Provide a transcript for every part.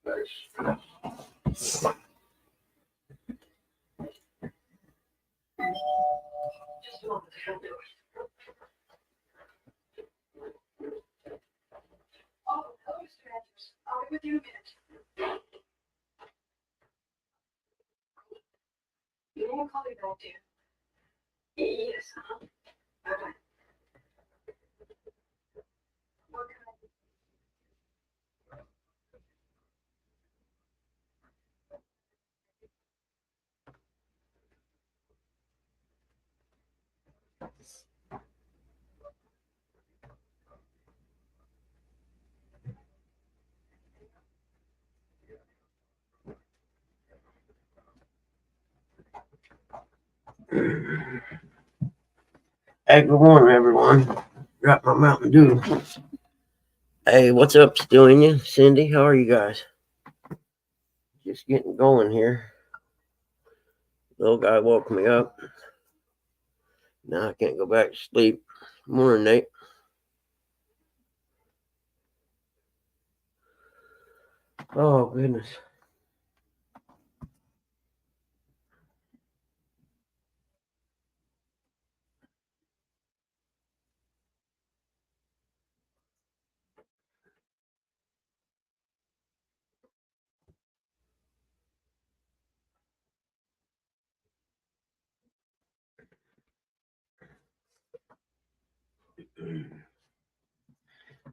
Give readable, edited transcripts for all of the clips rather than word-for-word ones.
I'll be with you in a minute. You won't call me back, dear. Yes, bye-bye. What can I do? Hey, good morning, everyone. Got my Mountain Dew. Hey, what's up, Stelia? Cindy, how are you guys? Just getting going here. Little guy woke me up. Now I can't go back to sleep. Morning, Nate. Oh, goodness.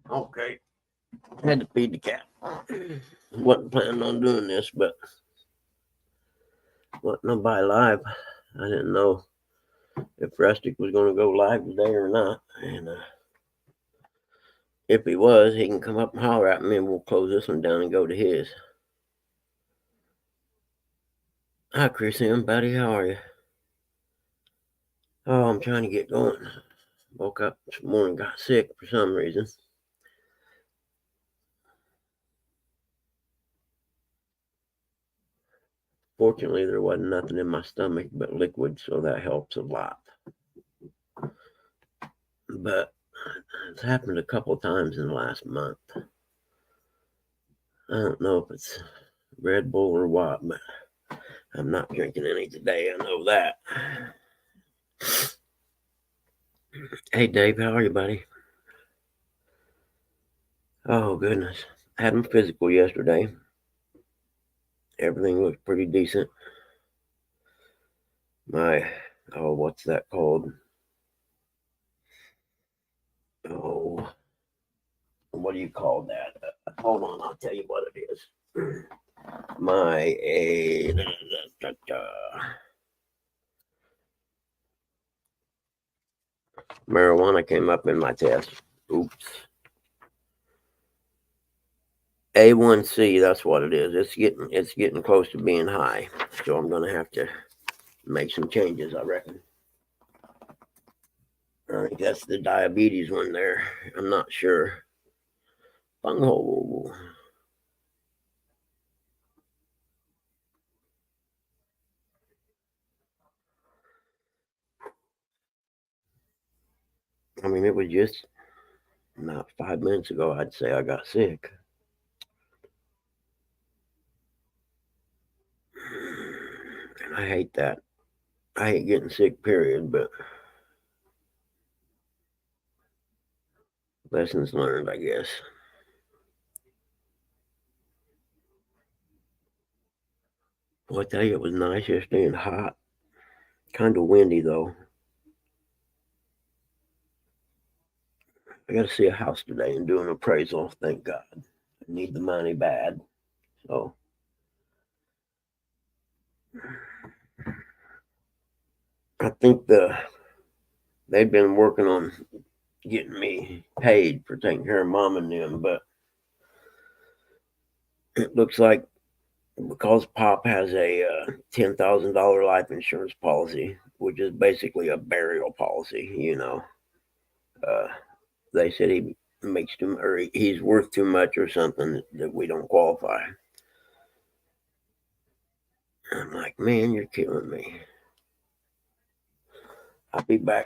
Okay. Had to feed the cat. Wasn't planning on doing this, but wasn't nobody live. I didn't know if Rustic was going to go live today or not. And if he was, he can come up and holler at me and we'll close this one down and go to his. Hi, Chris M. Buddy, how are you? Oh, I'm trying to get going. Woke up this morning, got sick for some reason. Fortunately, there wasn't nothing in my stomach but liquid, so that helps a lot. But it's happened a couple times in the last month. I don't know if it's Red Bull or what, but I'm not drinking any today. I know that. Hey, Dave, how are you, buddy? Oh, goodness. I had my physical yesterday. Everything looked pretty decent. What's that called? Oh, what do you call that? Hold on, I'll tell you what it is. Marijuana came up in my test. Oops. A1C, that's what it is. It's getting close to being high. So I'm gonna have to make some changes, I reckon. I think that's the diabetes one there. I'm not sure. Bunghole. I mean, it was just not 5 minutes ago, I'd say I got sick. And I hate that. I hate getting sick, period, but lessons learned, I guess. Well, I tell you, it was nice yesterday and hot. Kind of windy, though. I got to see a house today and do an appraisal, thank God. I need the money bad. So I think they've been working on getting me paid for taking care of mom and them, but it looks like because Pop has a $10,000 life insurance policy, which is basically a burial policy, uh, they said he makes too, or he's worth too much or something that we don't qualify. I'm like, man, you're killing me. I'll be back.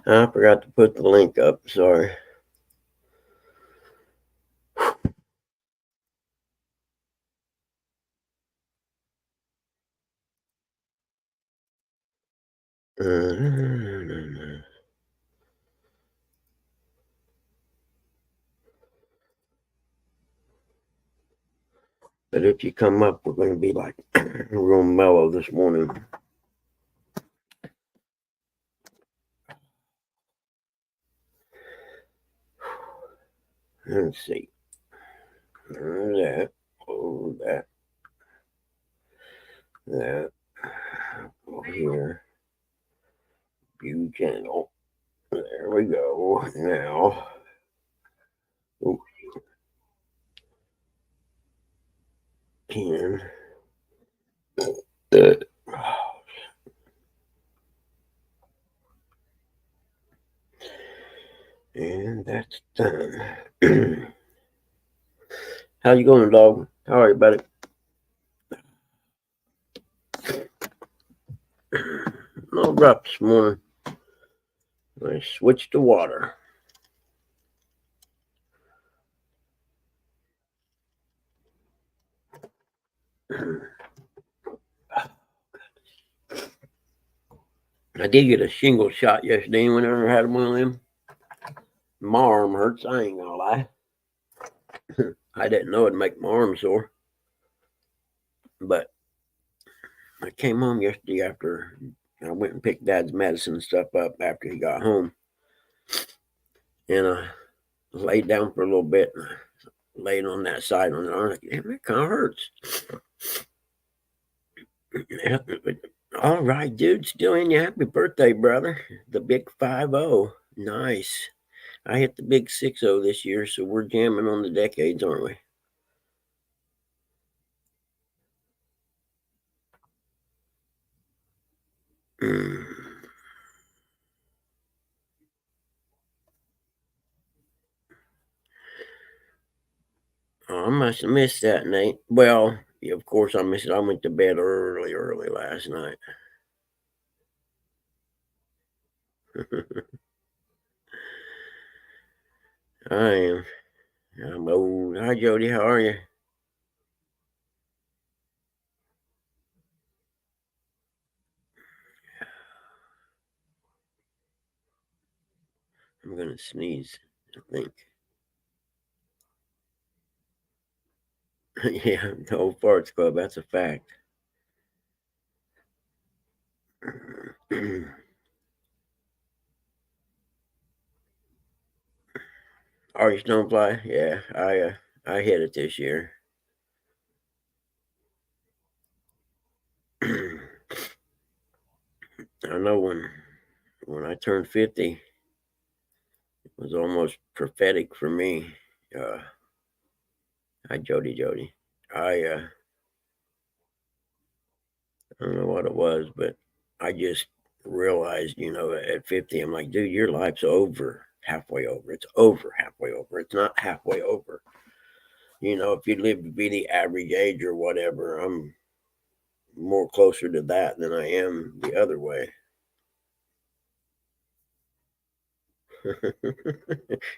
I forgot to put the link up. Sorry. But if you come up, we're going to be like real mellow this morning. Let's see. That. Oh, that. That. Over here. View channel. There we go. Now. Oh, 10. And that's done. How you going, dog? How are you, buddy? No rough this morning. I switched to water. I did get a shingle shot yesterday. Whenever I had one of them, my arm hurts. I ain't gonna lie. I didn't know it'd make my arm sore. But I came home yesterday after I went and picked Dad's medicine and stuff up after he got home. And I laid down for a little bit. And I laid on that side on the arm. Like, damn, it kind of hurts. All right, dude. Still in you. Happy birthday, brother. The big 5-0. Nice. I hit the big 6-0 this year, so we're jamming on the decades, aren't we? Oh, I must have missed that, Nate. Well, yeah, of course I missed it. I went to bed early last night. I am. I'm old. Hi, Jody. How are you? I'm going to sneeze, I think. Yeah, the old farts club. That's a fact. Are you Stonefly? Yeah, I hit it this year. I know when I turned 50, it was almost prophetic for me. Hi, Jody. I I don't know what it was, but I just realized, at 50, I'm like, dude, your life's over, halfway over. It's over, halfway over. It's not halfway over. If you live to be the average age or whatever, I'm more closer to that than I am the other way.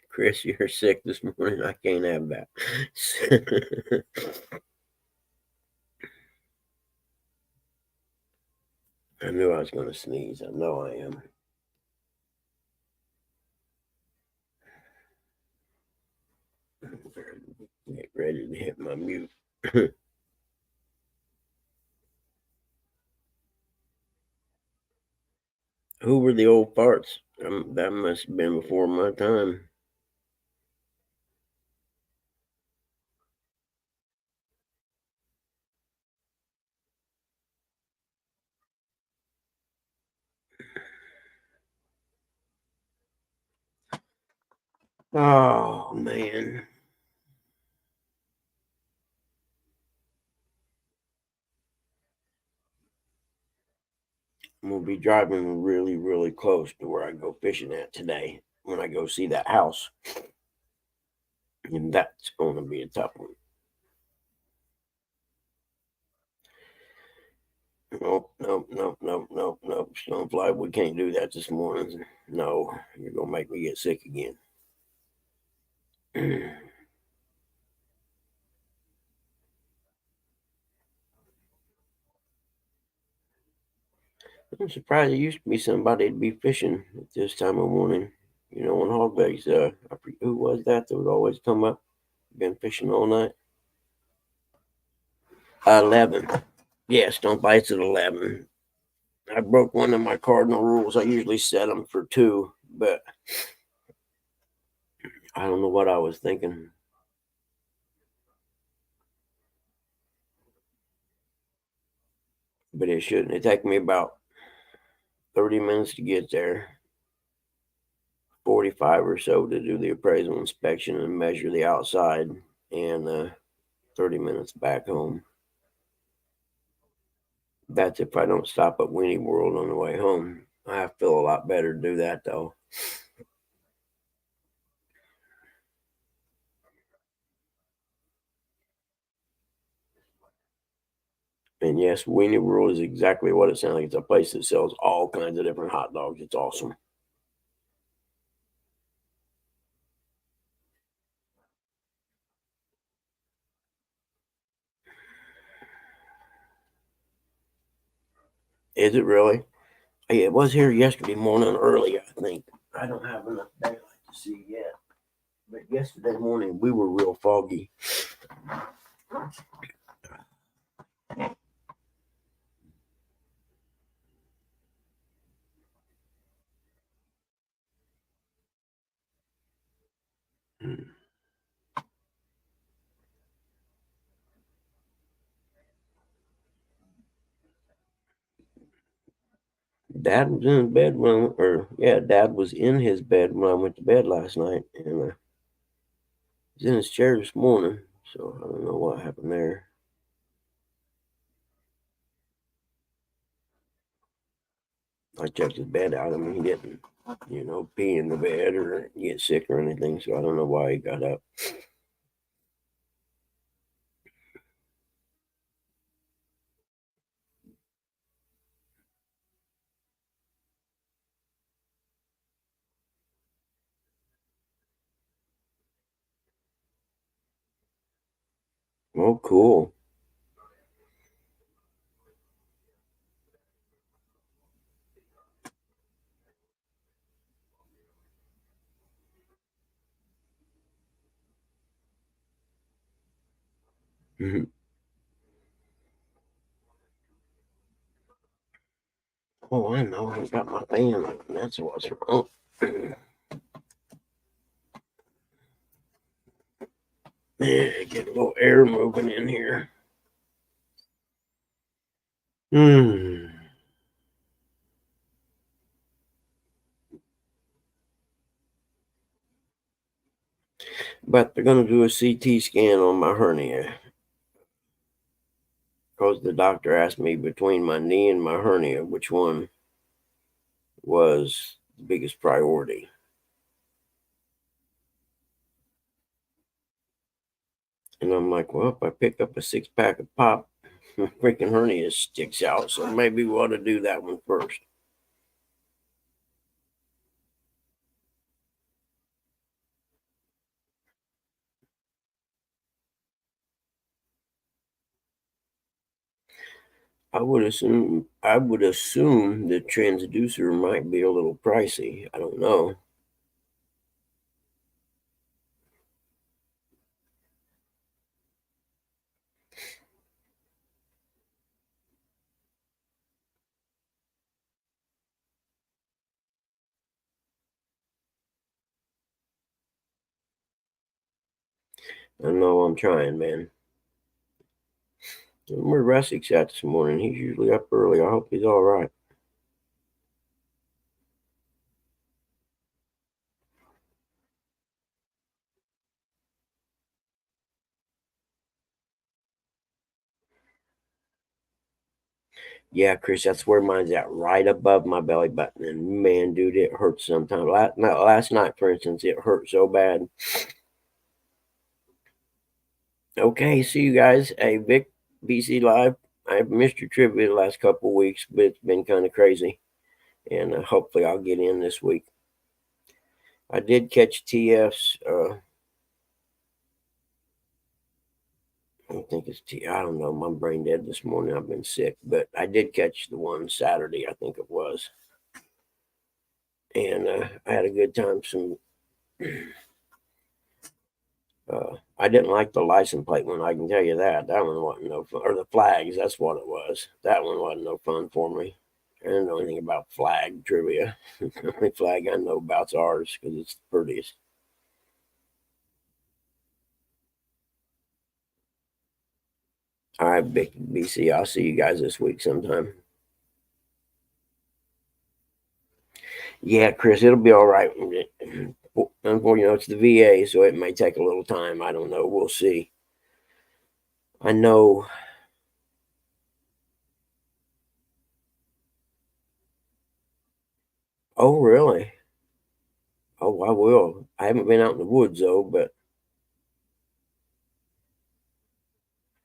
Chris, you're sick this morning. I can't have that. I knew I was going to sneeze. I know I am. Get ready to hit my mute. Who were the old farts? That must have been before my time. Oh, man. I'm going to be driving really, really close to where I go fishing at today when I go see that house. And that's going to be a tough one. Oh, Nope. Stonefly, we can't do that this morning. No, you're gonna make me get sick again. I'm surprised there used to be somebody to be fishing at this time of morning. You know, on hogbags. Who was that would always come up? Been fishing all night. 11. Yes, don't bites at 11. I broke one of my cardinal rules. I usually set them for 2, but I don't know what I was thinking. But it shouldn't. It take me about 30 minutes to get there, 45 or so to do the appraisal inspection and measure the outside, and 30 minutes back home. That's if I don't stop at Weenie World on the way home. I feel a lot better to do that, though. And yes, Weenie World is exactly what it sounds like. It's a place that sells all kinds of different hot dogs. It's awesome. Is it really? Hey, it was here yesterday morning early, I think. I don't have enough daylight to see yet. But yesterday morning, we were real foggy. Dad was in bed Dad was in his bed when I went to bed last night, and he's in his chair this morning. So I don't know what happened there. I checked his bed out. I mean, he didn't, pee in the bed or get sick or anything. So I don't know why he got up. Oh, cool. Mhm. Oh, I know. I got my fan. That's what's wrong. Yeah, get a little air moving in here. Hmm. But they're going to do a CT scan on my hernia because the doctor asked me between my knee and my hernia which one was the biggest priority. And I'm like, well, if I pick up a 6-pack of pop, my freaking hernia sticks out. So maybe we ought to do that one first. I would assume the transducer might be a little pricey. I don't know. I know I'm trying, man. Where Russic's at this morning? He's usually up early. I hope he's all right. Yeah, Chris, that's where mine's at, right above my belly button. And man, dude, it hurts sometimes. Last night, for instance, it hurt so bad. Okay, see you guys. Hey, Vic, BC Live. I've missed your trivia the last couple of weeks, but it's been kind of crazy. And hopefully I'll get in this week. I did catch TF's. I don't think it's T. I don't know. My brain dead this morning. I've been sick, but I did catch the one Saturday. I think it was, and I had a good time. I didn't like the license plate one. I can tell you that. That one wasn't no fun. Or the flags. That's what it was. That one wasn't no fun for me. I don't know anything about flag trivia. The only flag I know about's ours because it's the prettiest. All right, BC. I'll see you guys this week sometime. Yeah, Chris, it'll be all right. Unfortunately, it's the VA, so it may take a little time. I don't know. We'll see. I know. Oh, really? Oh, I will. I haven't been out in the woods though, but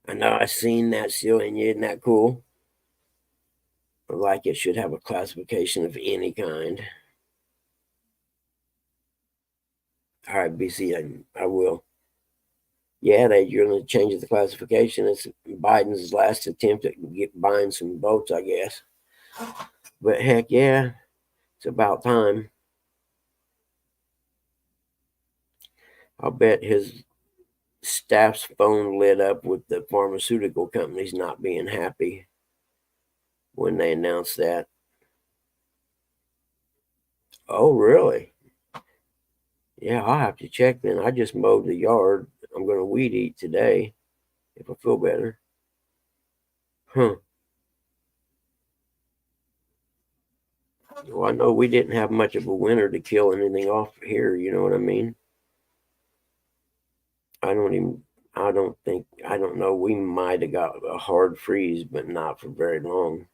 I know I've seen that ceiling. Isn't that cool? Like it should have a classification of any kind. All right, BC, I will. Yeah, you're going to change the classification. It's Biden's last attempt at buying some votes, I guess. But heck yeah, it's about time. I'll bet his staff's phone lit up with the pharmaceutical companies not being happy when they announced that. Oh, really? Yeah, I'll have to check then. I just mowed the yard. I'm going to weed eat today if I feel better. Huh. Well, I know we didn't have much of a winter to kill anything off here. You know what I mean? I don't even, I don't know. We might have got a hard freeze, but not for very long.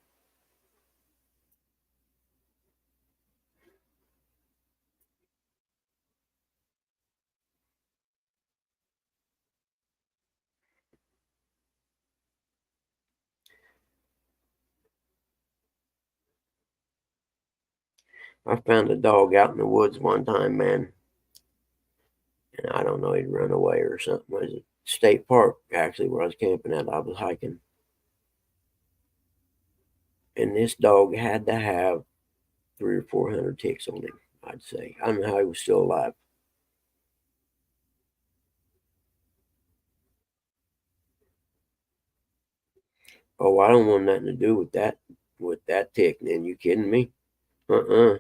I found a dog out in the woods one time, man. And I don't know, he'd run away or something. It was a state park, actually, where I was camping at. I was hiking. And this dog had to have 300 or 400 ticks on him, I'd say. I don't know how he was still alive. Oh, I don't want nothing to do with that tick, man. You kidding me? Uh-uh.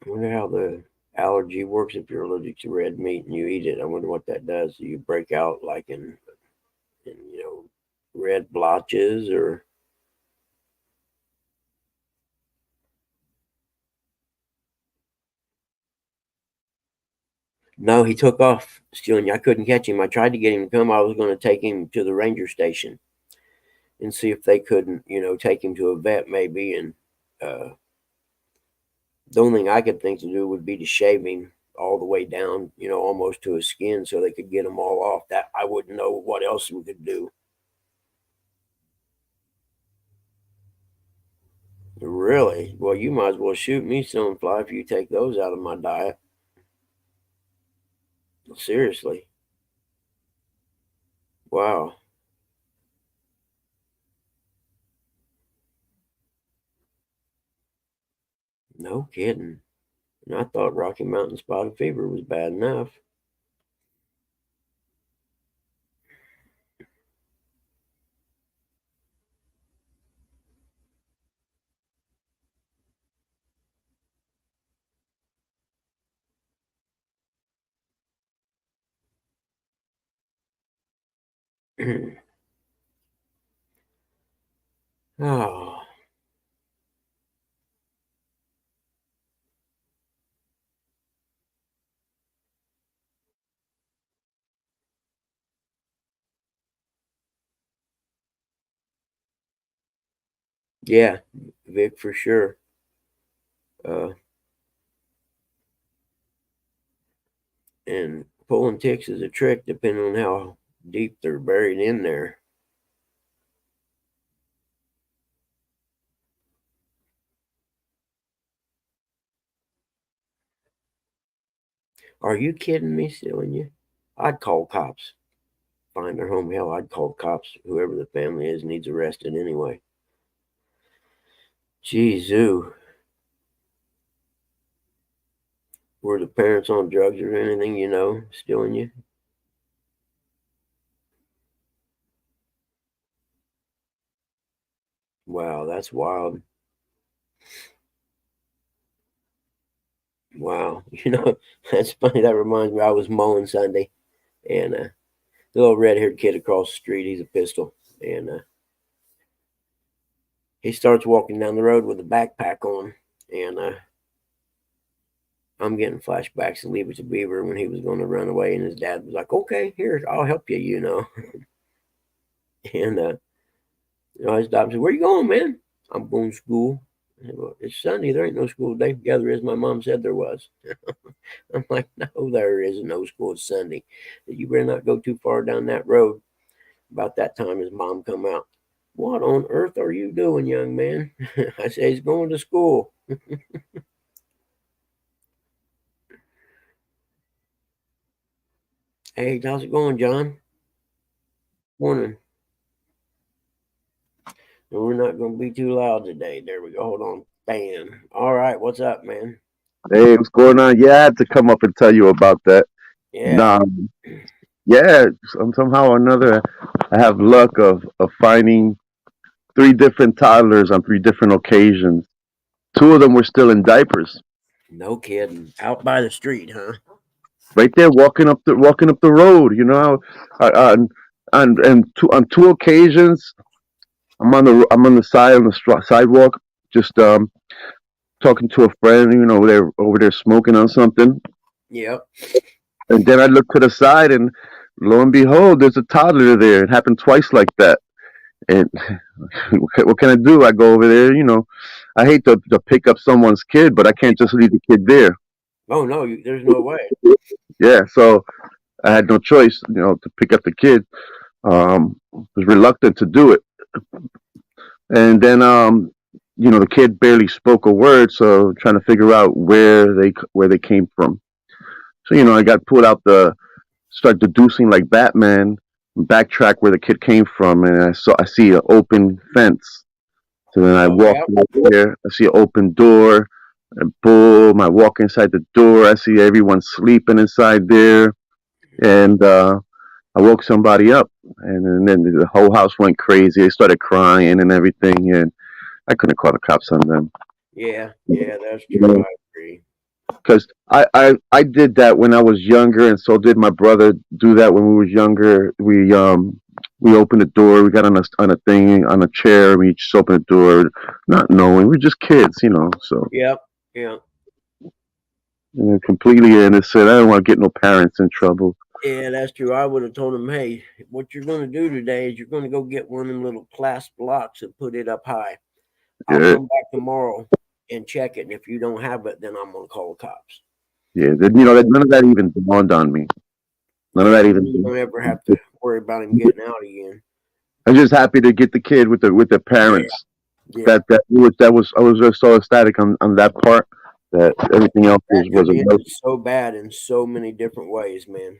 I wonder how the allergy works if you're allergic to red meat and you eat it. I wonder what that does. Do you break out like in red blotches or no, he took off stealing. I couldn't catch him. I tried to get him to come. I was going to take him to the ranger station and see if they couldn't, take him to a vet maybe. And uh, the only thing I could think to do would be to shave him all the way down, almost to his skin so they could get him all off. That I wouldn't know what else we could do. Really? Well, you might as well shoot me some fly if you take those out of my diet. Seriously. Wow. No kidding. And I thought Rocky Mountain spotted fever was bad enough. Oh, yeah, Vic for sure. Uh, and pulling ticks is a trick depending on how deep they're buried in there. Are you kidding me, stealing you? I'd call cops. Find their home. Hell, I'd call cops. Whoever the family is needs arrested anyway. Jeez, were the parents on drugs or anything, stealing you? Wow, that's wild. Wow. That's funny. That reminds me, I was mowing Sunday, and the little red-haired kid across the street, he's a pistol, and he starts walking down the road with a backpack on, and I'm getting flashbacks of Leave It to Beaver when he was going to run away, and his dad was like, "Okay, here, I'll help you," and I stopped and said, "Where you going, man?" "I'm going to school." I said, "Well, it's Sunday. There ain't no school today." "Yeah, there is. My mom said there was." I'm like, "No, there isn't no school. It's Sunday. You better not go too far down that road." About that time, his mom come out. "What on earth are you doing, young man?" I say, "He's going to school." "Hey, how's it going, John?" "Morning." And we're not going to be too loud today. There we go. Hold on. Bam. All right. What's up, man? Hey, what's going on? Yeah, I had to come up and tell you about that. Yeah. Nah, yeah, somehow or another, I have luck of finding three different toddlers on three different occasions. Two of them were still in diapers, No kidding. Out by the street, huh? right there, walking up the road. On two occasions, I'm on the side on the sidewalk, just talking to a friend. They're over there smoking on something. Yep. And then I look to the side, and lo and behold, there's a toddler there. It happened twice like that. And what can I do? I go over there. I hate to pick up someone's kid, but I can't just leave the kid there. Oh, no, there's no way. Yeah, so I had no choice, to pick up the kid. Was reluctant to do it, and then the kid barely spoke a word, so trying to figure out where they came from. So I got pulled out start deducing like Batman, backtrack where the kid came from, and I see an open fence. So then I Oh, walk yep. out there, I see an open door, and boom, I walk inside the door, I see everyone sleeping inside there, and I woke somebody up, and then the whole house went crazy. They started crying and everything, and I couldn't call the cops on them. Yeah, that's true. I agree. Because I did that when I was younger, and so did my brother. Do that when we was younger. We opened the door. We got on a thing on a chair. We just opened the door, not knowing we're just kids. So Yep. Yeah. completely innocent. I don't want to get no parents in trouble. Yeah, that's true. I would have told him, "Hey, what you're going to do today is you're going to go get one of them little class blocks and put it up high. I'll Yeah, come back tomorrow and check it. And if you don't have it, then I'm going to call the cops." yeah. None of that even dawned on me. None of Yeah, that then even. you don't ever have to worry about him getting out again. I'm just happy to get the kid with the Yeah, parents. yeah. That was I was just so ecstatic on that part that everything else That was could a end no. so bad in so many different ways, man.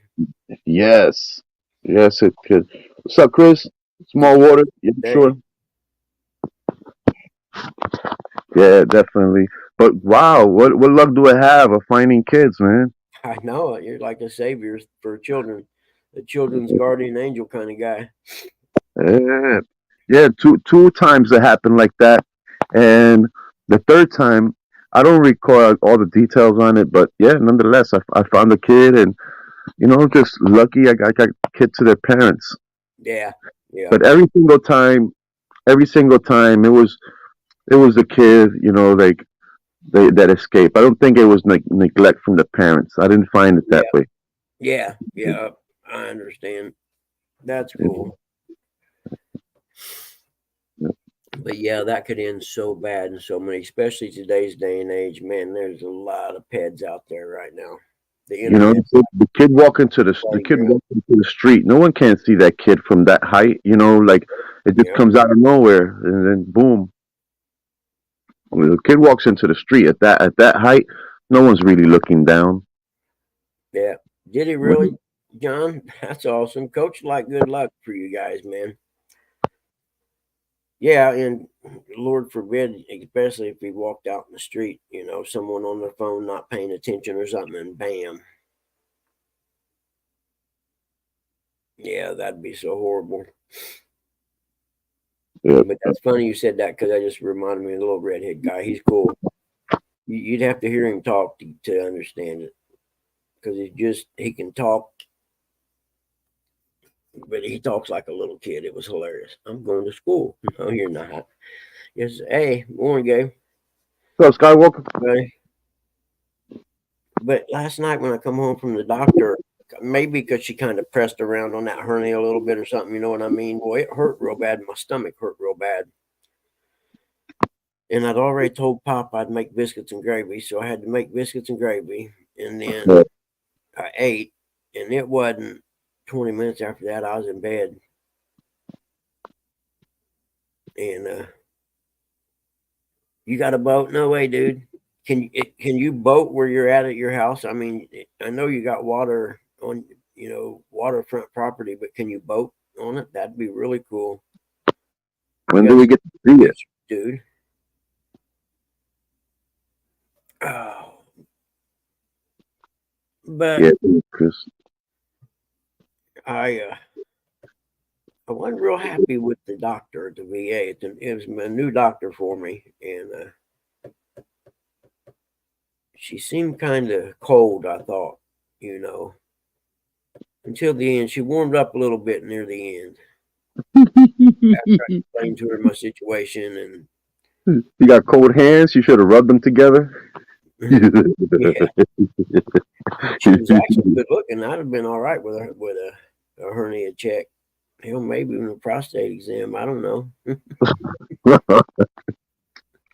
Yes, yes, it could. What's up, Chris? Small water? Yeah, sure. Hey, Yeah, definitely. But wow, what luck do I have of finding kids, man? I know it. You're like a savior for children, a children's guardian angel kind of guy. Yeah, yeah. Two times it happened like that, and the third time I don't recall all the details on it, but yeah, nonetheless, I found the kid, and just lucky I got kid to their parents. Yeah, yeah, But every single time it was the kid, like that escaped. I don't think it was neglect from the parents. I didn't find it that yeah, way. yeah. I understand. That's cool. But yeah, that could end so bad in so many, especially today's day and age. Man, there's a lot of peds out there right now. The You know, internet. the kid walking to the kid Playground. walking to the street. No one can see that kid from that height. You know, like it just Yeah. comes out of nowhere, and then boom. When the kid walks into the street at that height, no one's really looking down. Yeah. Did he really, John? That's awesome. Coach, like, good luck for you guys, man. Yeah, and Lord forbid, especially if he walked out in the street, you know, someone on their phone not paying attention or something, and bam. Yeah, that'd be so horrible. Yeah. But that's funny you said that because I just reminded me of the little redhead guy. He's cool. You'd have to hear him talk to understand it because he can talk, but he talks like a little kid. It was hilarious. I'm going to school. No, you're not. Yes. Hey, morning, Gabe. So Skywalker. Buddy. But last night when I come home from the doctor, maybe because she kind of pressed around on that hernia a little bit or something, you know what I mean? Boy, it hurt real bad. My stomach hurt real bad. And I'd already told Pop I'd make biscuits and gravy, so I had to make biscuits and gravy. And then Yeah. I ate, and it wasn't 20 minutes after that, I was in bed. And you got a boat? No way, dude. Can you boat where you're at your house? I mean, I know you got water on, you know, waterfront property, but can you boat on it? That'd be really cool. When do we get to see it? Dude. Oh. But Yeah, Chris. I wasn't real happy with the doctor at the VA. It was a new doctor for me, and she seemed kind of cold, I thought, you know, until the end. She warmed up a little bit near the end. After I explained to her my situation, and You got cold hands. You should have rubbed them together. yeah, she was actually good looking. I'd have been all right with a hernia check. Hell, maybe even a prostate exam. I don't know.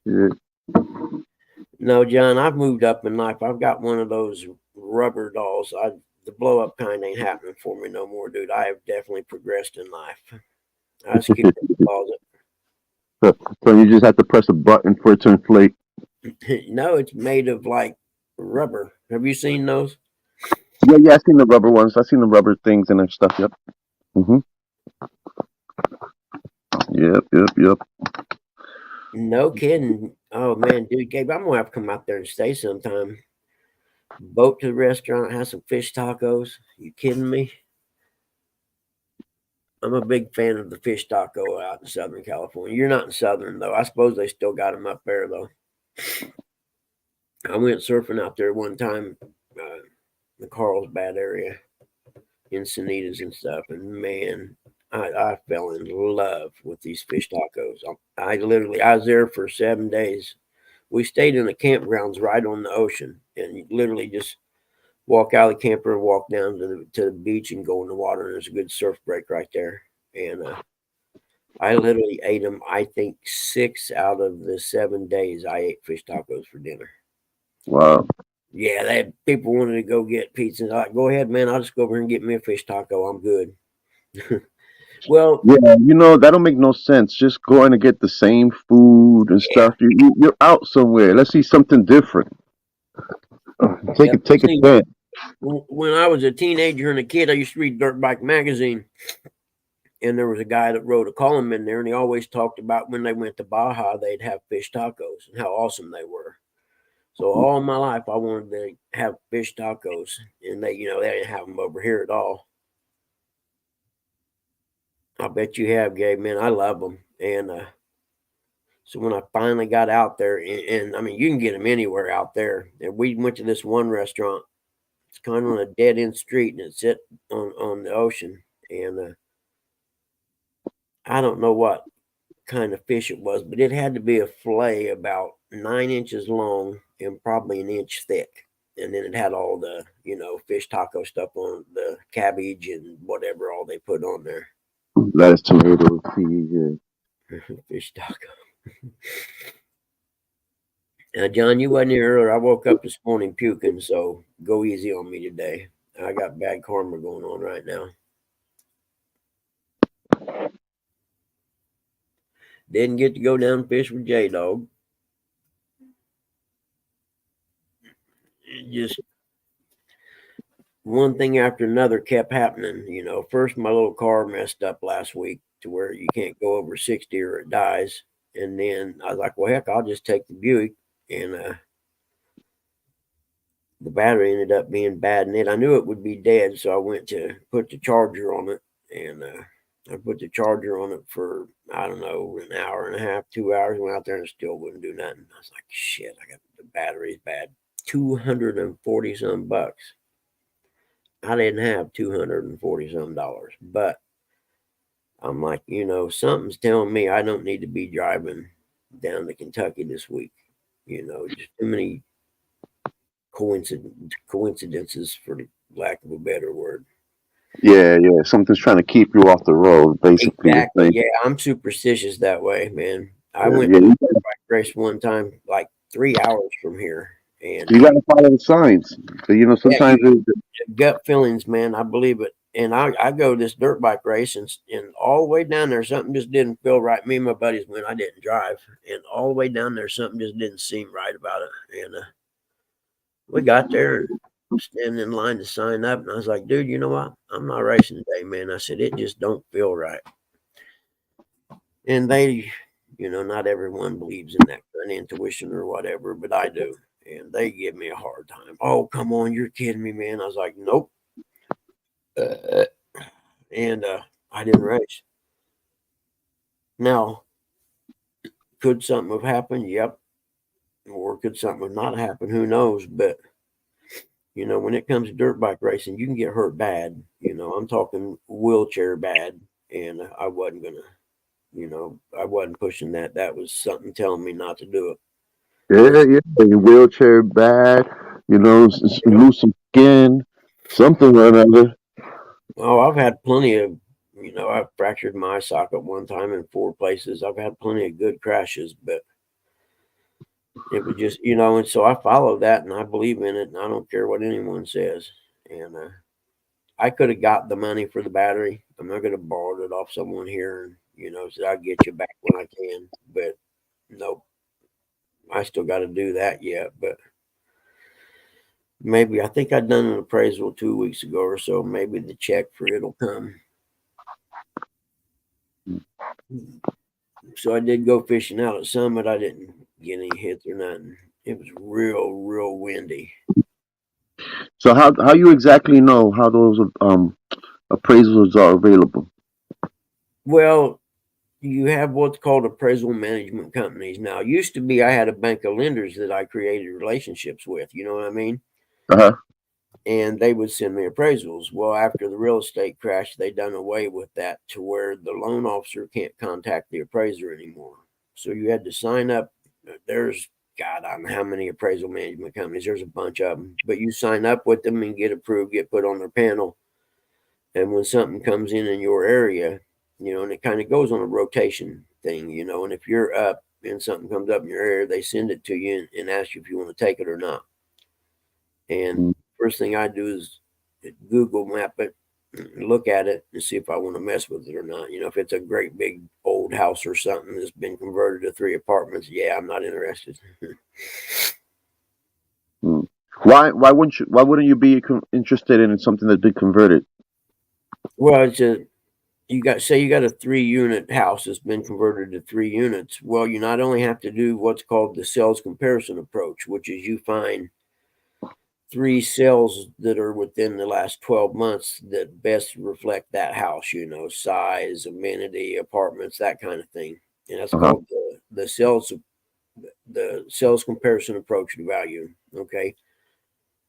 Yeah. No, John, I've moved up in life. I've got one of those rubber dolls. The blow up kind ain't happening for me no more, dude. I have definitely progressed in life. I just keep it in the closet. So you just have to press a button for it to inflate. No, it's made of like rubber. Have you seen those? Yeah, I've seen the rubber ones. I've seen the rubber things and their stuff. Yep. Mm-hmm. Yep. No kidding. Oh man, dude, Gabe, I'm gonna have to come out there and stay sometime. Boat to the restaurant, have some fish tacos. You kidding me? I'm a big fan of the fish taco out in Southern California. You're not in Southern though. I suppose they still got them up there though. I went surfing out there one time, the Carlsbad area, Encinitas and stuff, and man, I fell in love with these fish tacos. I was there for 7 days. We stayed in the campgrounds right on the ocean, and you literally just walk out of the camper and walk down to the beach and go in the water. And there's a good surf break right there. And I literally ate them. I think 6 out of the 7 days I ate fish tacos for dinner. Wow. Yeah, they had people wanted to go get pizza. I'm like, go ahead, man. I'll just go over here and get me a fish taco. I'm good. Well, yeah, that'll make no sense. Just going to get the same food and stuff. You're out somewhere. Let's see something different. Take a chance. When I was a teenager and a kid, I used to read Dirt Bike magazine, and there was a guy that wrote a column in there, and he always talked about when they went to Baja, they'd have fish tacos and how awesome they were. So all my life, I wanted to have fish tacos, and they didn't have them over here at all. I bet you have, Gabe, man. I love them. And so when I finally got out there, and I mean, you can get them anywhere out there. And we went to this one restaurant. It's kind of on a dead end street, and it's set on the ocean. And I don't know what kind of fish it was, but it had to be a fillet about 9 inches long and probably an inch thick. And then it had all the, fish taco stuff on the cabbage and whatever all they put on there. Lettuce, tomatoes, cheese, Fish taco. John, you wasn't here earlier. I woke up this morning puking, so go easy on me today. I got bad karma going on right now. Didn't get to go down and fish with J Dog. Just one thing after another kept happening. You know, first my little car messed up last week to where you can't go over 60 or it dies. And then I was like, well, heck, I'll just take the Buick. And the battery ended up being bad in it. I knew it would be dead, so I went to put the charger on it. And I put the charger on it for, I don't know, an hour and a half, 2 hours. Went out there and it still wouldn't do nothing. I was like, shit, I got the battery's bad. 240 some bucks. I didn't have 240 some dollars, but I'm like, you know, something's telling me I don't need to be driving down to Kentucky this week. You know, just too many coincidences, for the lack of a better word. Yeah, something's trying to keep you off the road, basically. Exactly. Yeah, I'm superstitious that way, man. I went Yeah, to a bike race one time, like 3 hours from here, and you got to follow the signs. So, you know, sometimes gut feelings, man. I believe it. And I go this dirt bike race, and all the way down there, something just didn't feel right. Me and my buddies went. I didn't drive, and all the way down there, something just didn't seem right about it. And we got there, standing in line to sign up, and I was like, dude, you know what? I'm not racing today, man. I said, it just don't feel right. And they, you know, not everyone believes in that kind of intuition or whatever, but I do. And they give me a hard time. Oh, come on, you're kidding me, man. I was like, nope. And I didn't race. Now, could something have happened? Yep. Or could something have not happened? Who knows? But, you know, when it comes to dirt bike racing, you can get hurt bad. You know, I'm talking wheelchair bad. And I wasn't going to, you know, I wasn't pushing that. That was something telling me not to do it. your wheelchair bad, you know, lose some skin, something or another. Oh, I've had plenty of, you know, I've fractured my eye socket one time in 4 places. I've had plenty of good crashes, but it was just, you know, and so I follow that and I believe in it and I don't care what anyone says. And I could have got the money for the battery. I'm not going to borrow it off someone here and, you know, say I'll get you back when I can. But nope, I still got to do that yet. But maybe I think I'd done an appraisal 2 weeks ago or so. Maybe the check for it'll come. So I did go fishing out at Summit. I didn't get any hits or nothing. It was real windy. So how you exactly know how those appraisals are available? Well, you have what's called appraisal management companies. Now, it used to be I had a bank of lenders that I created relationships with. You know what I mean? Uh-huh. And they would send me appraisals. Well, after the real estate crash, they done away with that to where the loan officer can't contact the appraiser anymore. So you had to sign up. There's God, I don't know how many appraisal management companies. There's a bunch of them, but you sign up with them and get approved, get put on their panel. And when something comes in your area, you know, and it kind of goes on a rotation thing, you know, and if you're up and something comes up in your area, they send it to you and ask you if you want to take it or not. And first thing I do is Google map it, look at it, and see if I want to mess with it or not. You know, if it's a great big old house or something that's been converted to 3 apartments, yeah, I'm not interested. Why wouldn't you be interested in something that's been converted? Well, it's you got a 3-unit house that's been converted to 3 units. Well, you not only have to do what's called the sales comparison approach, which is you find 3 sales that are within the last 12 months that best reflect that house, you know, size, amenity, apartments, that kind of thing. And that's called the sales comparison approach to value. Okay.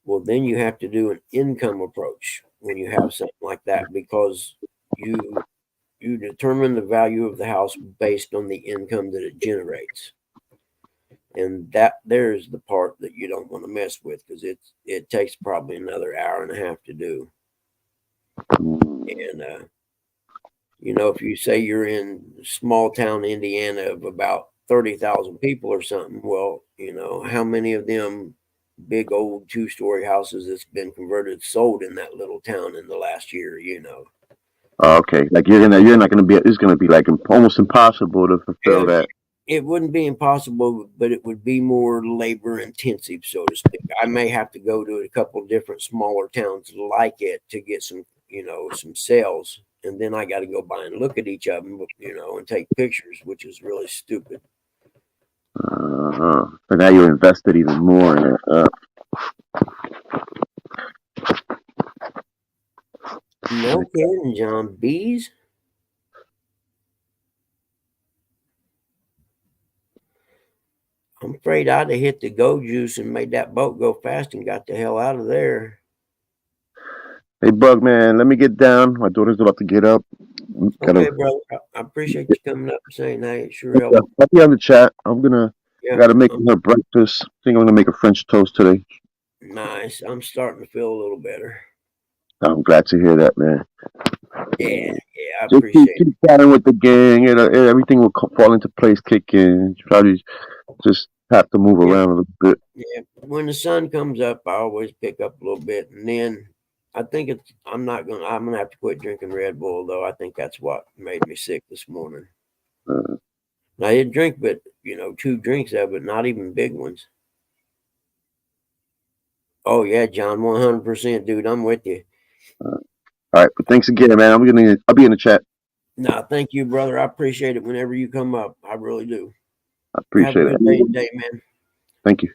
Well, then you have to do an income approach when you have something like that, because you determine the value of the house based on the income that it generates. And that there's the part that you don't want to mess with, because it takes probably another hour and a half to do. And you know, if you say you're in small town Indiana of about 30,000 people or something. Well, how many of them big old 2-story houses that's been converted sold in that little town in the last year? Oh, okay. Like you're not gonna be. It's gonna be like almost impossible to fulfill And that. it wouldn't be impossible, but it would be more labor intensive, so to speak. I may have to go to a couple different smaller towns like it to get some sales. And then I got to go by and look at each of them, and take pictures, which is really stupid. But now you're invested even more in it. No kidding, John. Bees? I'm afraid I'd have hit the go juice and made that boat go fast and got the hell out of there. Hey, Bug Man, let me get down. My daughter's about to get up. Okay, Gotta. brother. I appreciate you coming up and saying that. It sure helped. I'll be on the chat. I Yeah, gotta make her breakfast. I think I'm gonna make a French toast today. nice. I'm starting to feel a little better. I'm glad to hear that, man. Yeah, I Just appreciate it. keep chatting with the gang, and everything will fall into place. Kick in. You probably just have to move Yeah, around a little bit. yeah. When the sun comes up, I always pick up a little bit, and then I think I'm gonna have to quit drinking Red Bull, though. I think that's what made me sick this morning. Uh, I did drink, but 2 drinks of it, not even big ones. Oh yeah, John, 100%, dude. I'm with you. all right, but thanks again, man. I'll be in the chat. Nah, thank you, brother. I appreciate it whenever you come up. I really do. I Have a appreciate good day it. today, man. Thank you.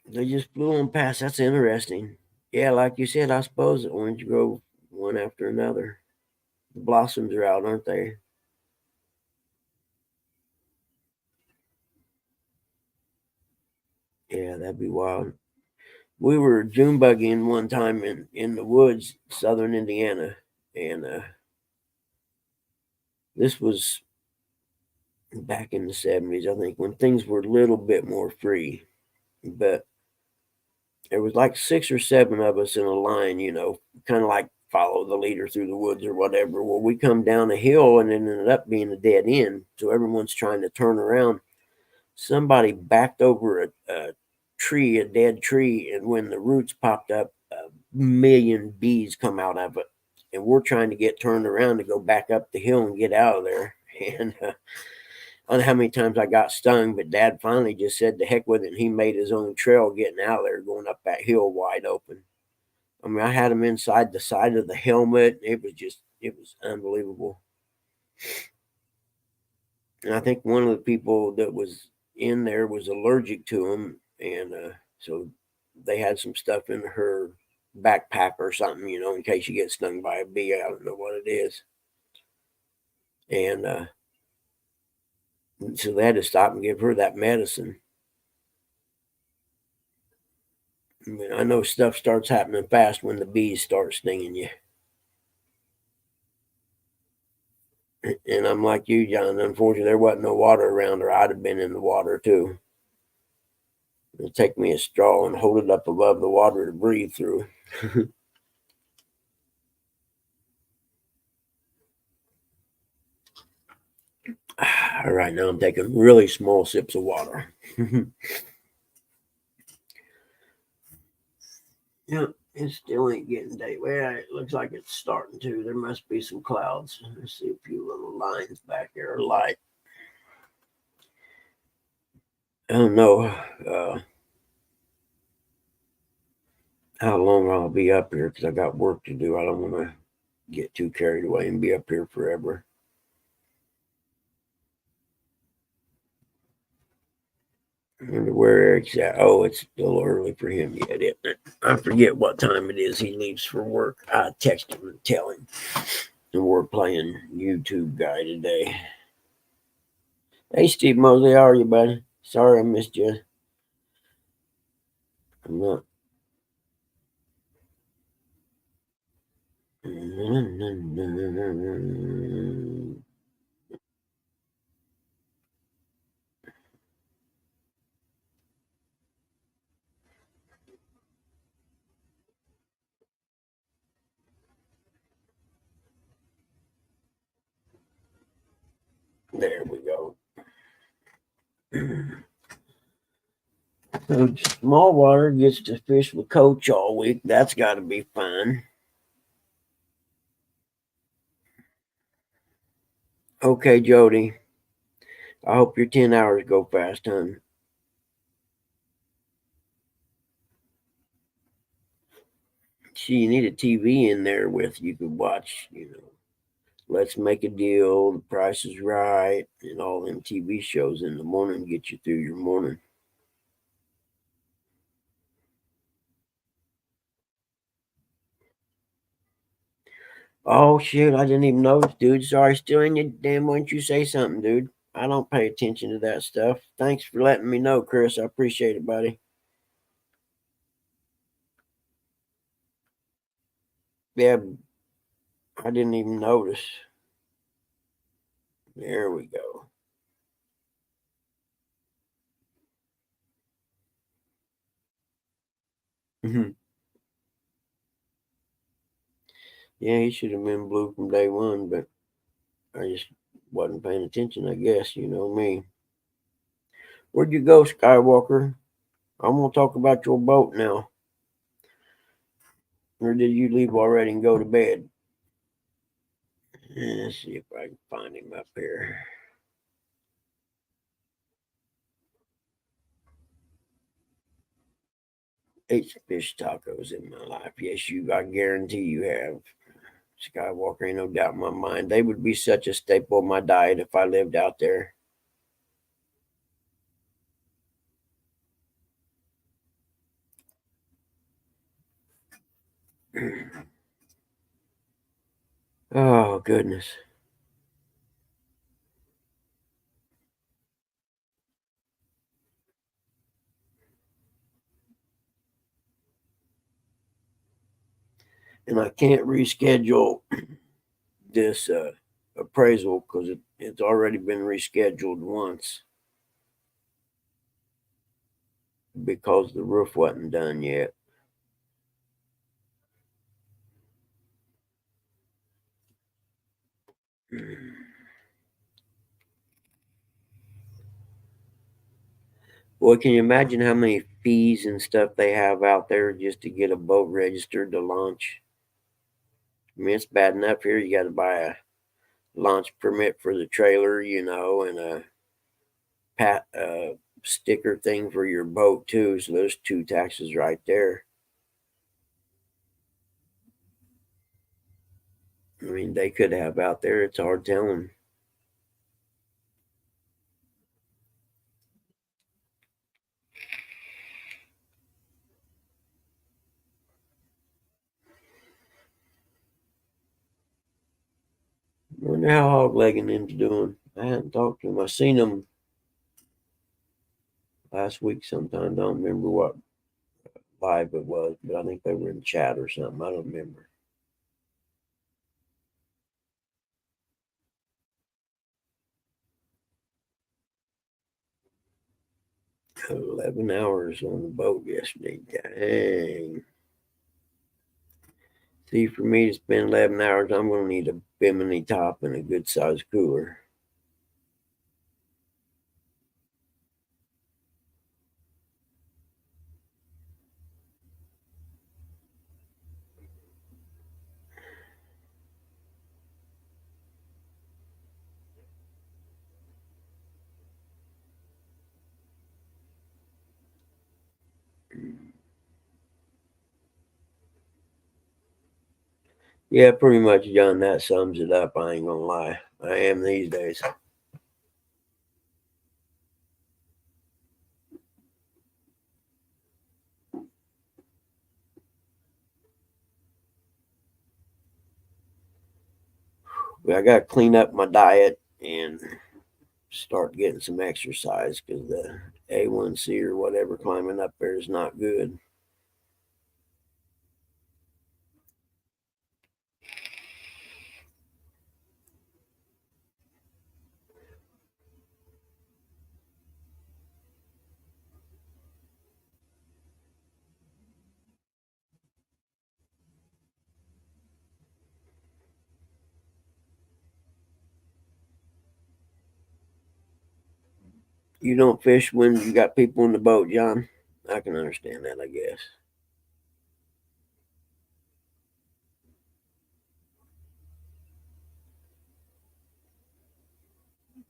They just flew on past. That's interesting. Yeah, like you said, I suppose Orange Grove one after another. The blossoms are out, aren't they? Yeah, that'd be wild. We were June buggying one time in the woods, southern Indiana, and this was back in the 70s, I think, when things were a little bit more free. But there was like 6 or 7 of us in a line, kind of like follow the leader through the woods or whatever. Well, we come down a hill and it ended up being a dead end. So everyone's trying to turn around. Somebody backed over a tree, a dead tree, and when the roots popped up, a million bees come out of it. And we're trying to get turned around to go back up the hill and get out of there. And I don't know how many times I got stung, but Dad finally just said to heck with it. And he made his own trail getting out of there, going up that hill wide open. I mean, I had him inside the side of the helmet. It was unbelievable. And I think one of the people that was in there was allergic to him. And so they had some stuff in her backpack or something, in case you get stung by a bee. I don't know what it is. And so they had to stop and give her that medicine. I mean, I know stuff starts happening fast when the bees start stinging you. And I'm like you, John. Unfortunately, there wasn't no water around, or I'd have been in the water too. It'd take me a straw and hold it up above the water to breathe through. All right, now I'm taking really small sips of water. Yeah, it still ain't getting day. Well, it looks like it's starting to. There must be some clouds. I see a few little lines back there of light. I don't know how long I'll be up here because I got work to do. I don't want to get too carried away and be up here forever. I wonder where Eric's at. Oh, it's still early for him yet, isn't it? I forget what time it is he leaves for work. I text him and tell him. And we're playing YouTube guy today. Hey, Steve Mosley, how are you, buddy? Sorry I missed you. I'm not. There we go. So Small Water gets to fish with Coach all week. That's got to be fun. Okay, Jody. I hope your 10 hours go fast, hon. See, you need a TV in there with you could watch, Let's Make a Deal, The Price is Right, and all them TV shows in the morning get you through your morning. Oh, shoot, I didn't even notice, dude. Sorry, still in you. Damn, why don't you say something, dude? I don't pay attention to that stuff. Thanks for letting me know, Chris. I appreciate it, buddy. Yeah, I didn't even notice. There we go. Mhm. Yeah, he should have been blue from day one, but I just wasn't paying attention, I guess. You know me. Where'd you go, Skywalker? I'm going to talk about your boat now. Or did you leave already and go to bed? Let's see if I can find him up here. Ate some fish tacos in my life. Yes, I guarantee you have. Skywalker, ain't no doubt in my mind. They would be such a staple of my diet if I lived out there. Oh, goodness. And I can't reschedule this appraisal because it's already been rescheduled once because the roof wasn't done yet. Boy, can you imagine how many fees and stuff they have out there just to get a boat registered to launch? I mean, it's bad enough here. You got to buy a launch permit for the trailer, and a pat sticker thing for your boat too. So there's two taxes right there. I mean, they could have out there. It's hard telling. Wonder how Hoglegging them's doing. I hadn't talked to them. I seen them last week sometime. Don't remember what live it was, but I think they were in chat or something. I don't remember. 11 hours on the boat yesterday. Dang. See, for me to spend 11 hours, I'm going to need a bimini top and a good sized cooler. Yeah, pretty much, John. That sums it up. I ain't going to lie. I am these days. But I got to clean up my diet and start getting some exercise because the A1C or whatever climbing up there is not good. You don't fish when you got people in the boat, John. I can understand that, I guess.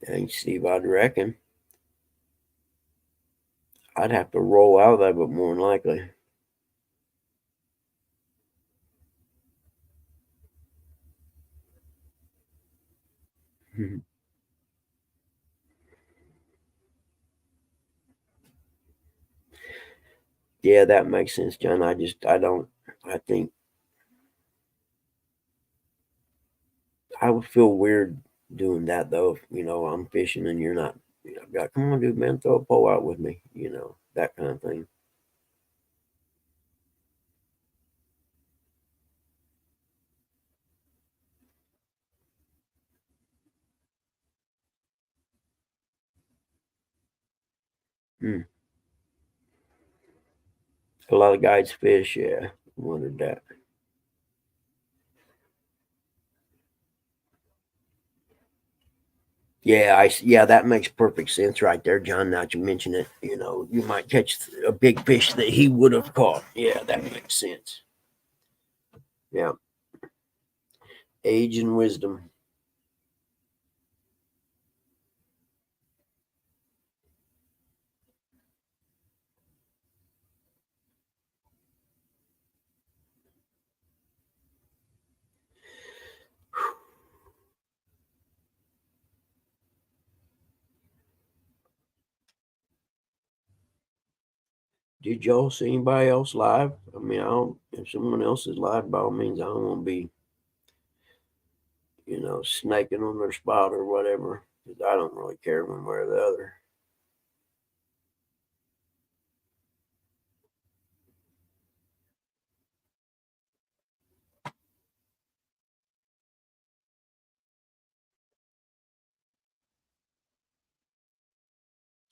Hey, Steve, I'd reckon I'd have to roll out of that, but more than likely. Yeah, that makes sense, John. I don't, I think I would feel weird doing that though. If, I'm fishing and you're not, be like, come on, dude, man, throw a pole out with me, that kind of thing. Hmm. A lot of guys fish, yeah. Wondered that. Yeah, yeah, that makes perfect sense right there, John. Now that you mention it, you might catch a big fish that he would have caught. Yeah, that makes sense. Yeah, age and wisdom. Did y'all see anybody else live? I mean, I don't. If someone else is live, by all means, I don't want to be, snaking on their spot or whatever. 'Cause I don't really care one way or the other.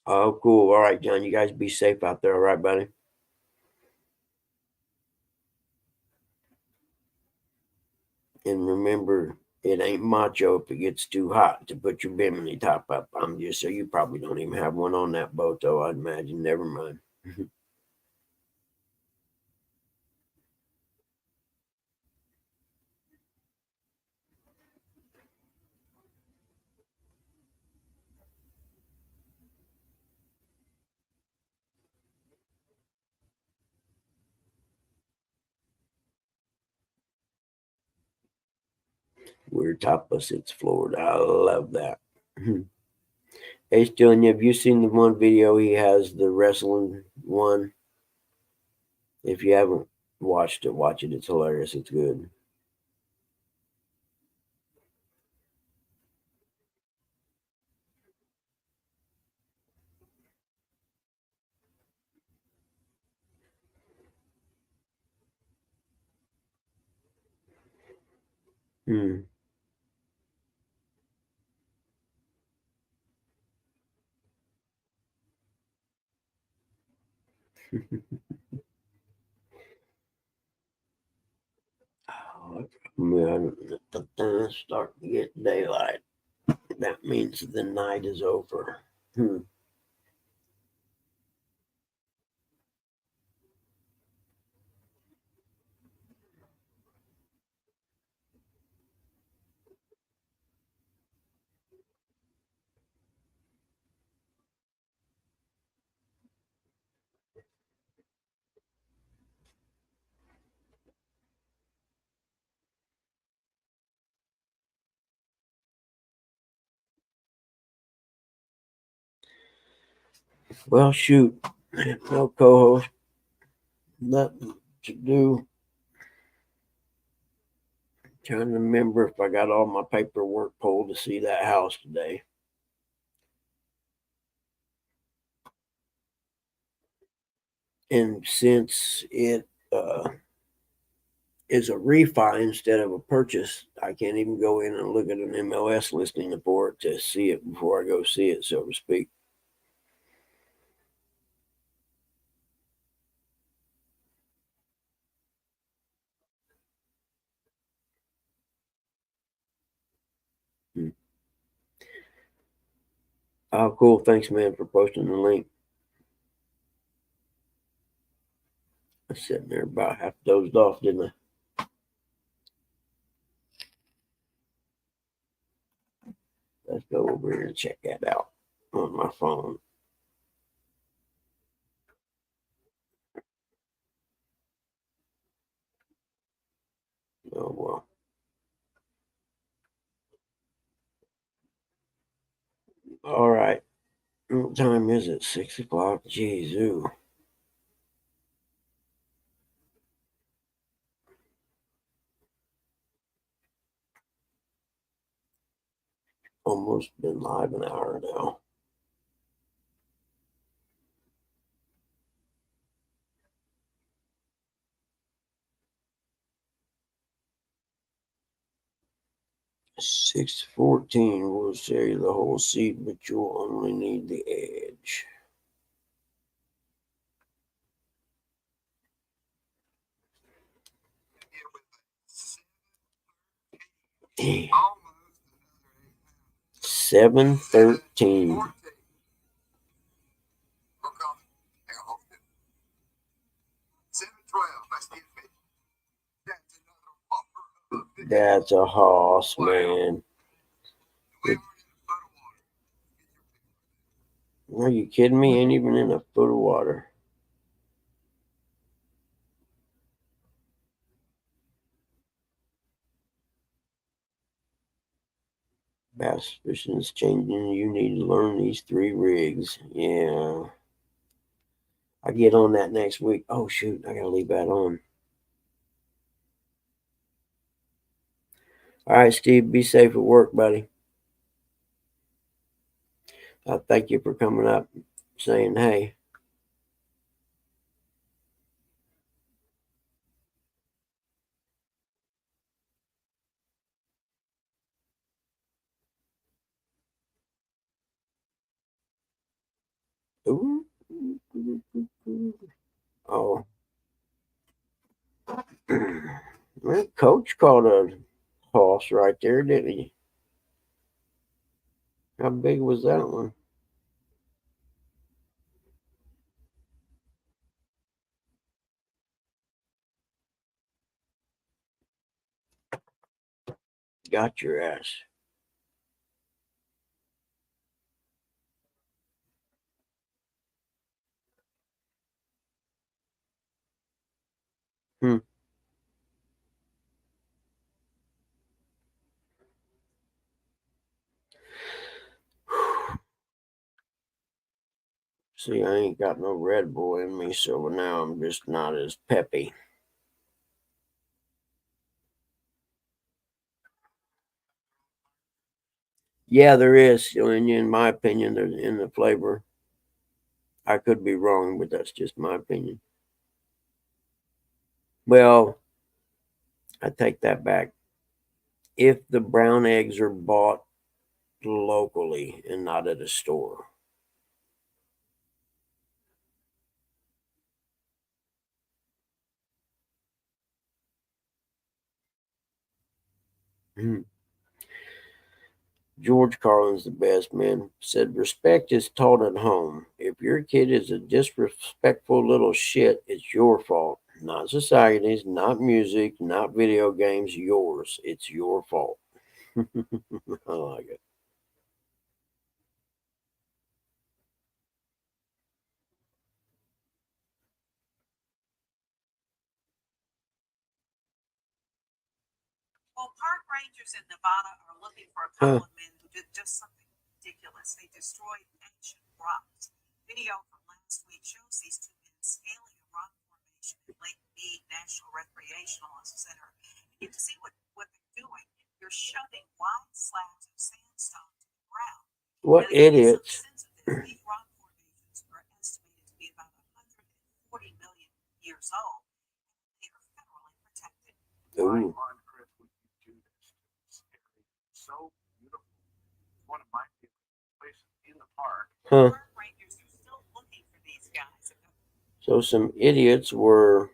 Oh, cool. All right, John. You guys be safe out there. All right, buddy. And remember, it ain't macho if it gets too hot to put your bimini top up. I'm just so you probably don't even have one on that boat, though. I'd imagine. Never mind. We're topless. It's Florida. I love that. Hey, Stellan, have you seen the one video he has, the wrestling one? If you haven't watched it, watch it. It's hilarious. It's good. Hmm. Oh, man, it's starting to get daylight. That means the night is over. Hmm. Well, shoot. No co-host. Nothing to do. Trying to remember if I got all my paperwork pulled to see that house today. And since it is a refi instead of a purchase, I can't even go in and look at an MLS listing for it to see it before I go see it, so to speak. Hmm. Oh, cool. Thanks, man, for posting the link. I was sitting there about half dozed off, didn't I? Let's go over here and check that out on my phone. Oh, well. All right. What time is it? 6 o'clock? Jeez, ooh. Almost been live an hour now. $6.14 will show you the whole seed, but you'll only need the edge. Damn. 7:13. That's a hoss, man. Are you kidding me? Ain't even in a foot of water. Bass fishing's changing. You need to learn these 3 rigs. Yeah. I get on that next week. Oh, shoot. I got to leave that on. All right, Steve. Be safe at work, buddy. Thank you for coming up, saying hey. Ooh. Oh. Man, Coach caught a hoss right there, didn't he? How big was that one? Got your ass. Hmm. See, I ain't got no Red Bull in me, so now I'm just not as peppy. Yeah, there is. In my opinion, there's in the flavor. I could be wrong, but that's just my opinion. Well, I take that back. If the brown eggs are bought locally and not at a store. Hmm. George Carlin's the best, man. Said respect is taught at home. If your kid is a disrespectful little shit, it's your fault. Not society's, not music, not video games, yours. It's your fault. I like it. Well, park rangers in Nevada are looking for a Huh. couple of men who did just something ridiculous. They destroyed ancient rocks. Video from last week shows these 2 men scaling a rock formation at Lake Mead National Recreational Center. You get to see what they're doing. They're shoving wide slabs of sandstone to the ground. What Now, to give you idiots. some sense of this, these rock formations are estimated to be about 140 million years old. They are federally protected. Ooh. So beautiful. One of my favorite places in the park. Huh. Park rangers are still looking for these guys. So some idiots were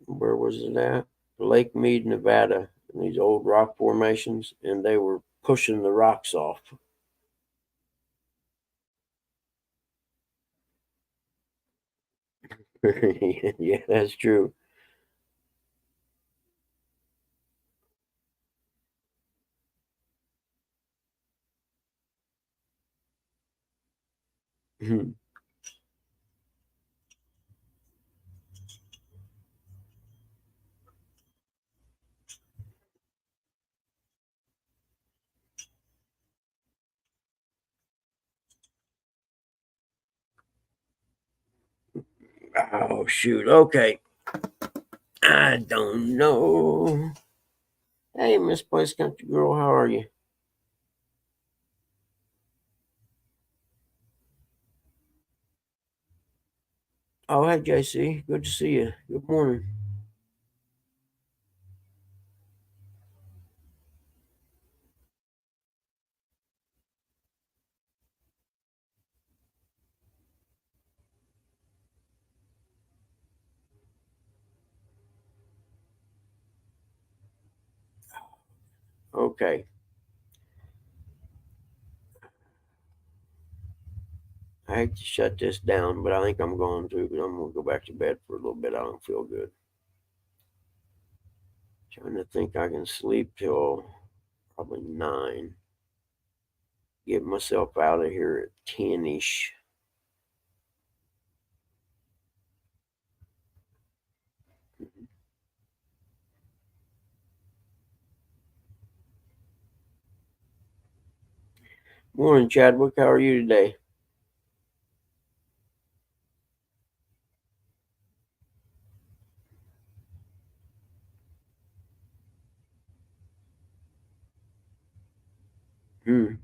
where was it at? Lake Mead, Nevada, in these old rock formations, and they were pushing the rocks off. Yeah, that's true. Oh, shoot. Okay. I don't know. Hey, Misplaced Country Girl, how are you? Oh, hey, JC. Good to see you. Good morning. Okay. I hate to shut this down, but I think I'm going to. But I'm going to go back to bed for a little bit. I don't feel good. Trying to think I can sleep till probably 9. Get myself out of here at 10 ish. Morning, Chadwick. How are you today? Hmm.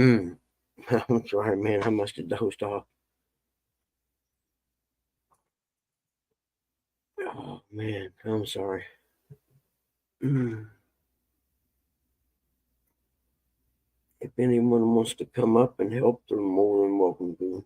Mm. I'm sorry, man. I must have dozed off. Oh, man. I'm sorry. Mm. If anyone wants to come up and help, they're more than welcome to.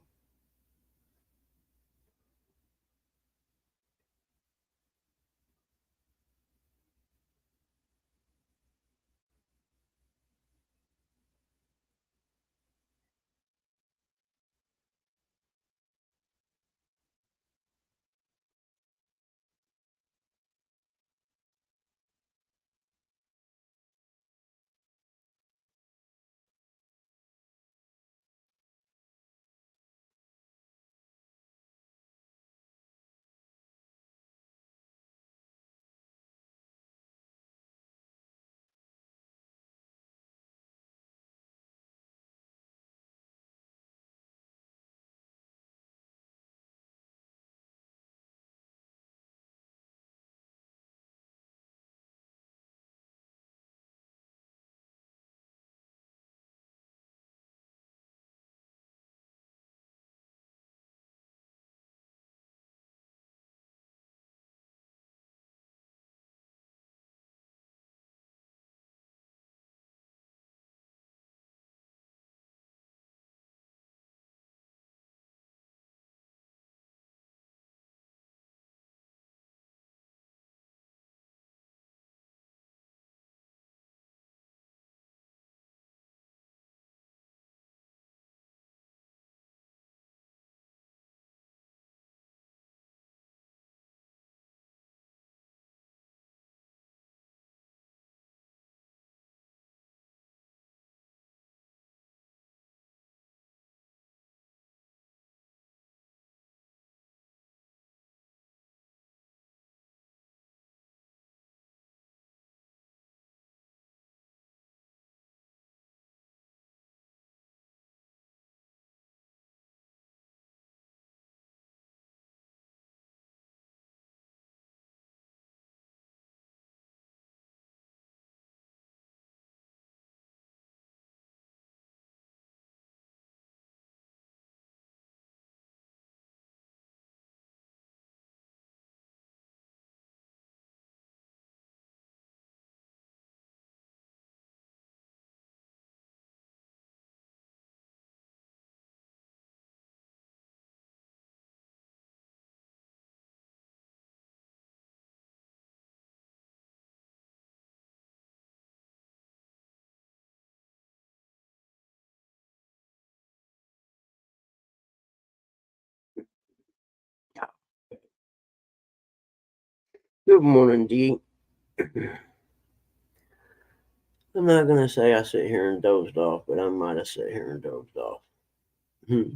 Good morning, Dee. I'm not going to say I sit here and dozed off, but I might have sit here and dozed off. Hmm.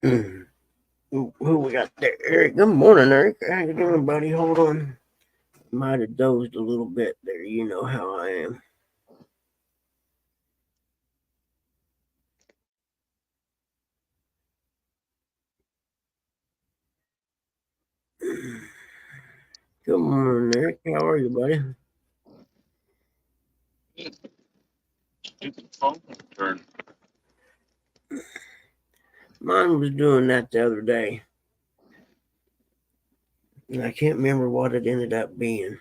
Who we got there? Eric. Good morning, Eric. How you doing, buddy? Hold on. Might have dozed a little bit there. You know how I am. Good morning, Eric. How are you, buddy? Stupid phone turn. Mine was doing that the other day. And I can't remember what it ended up being.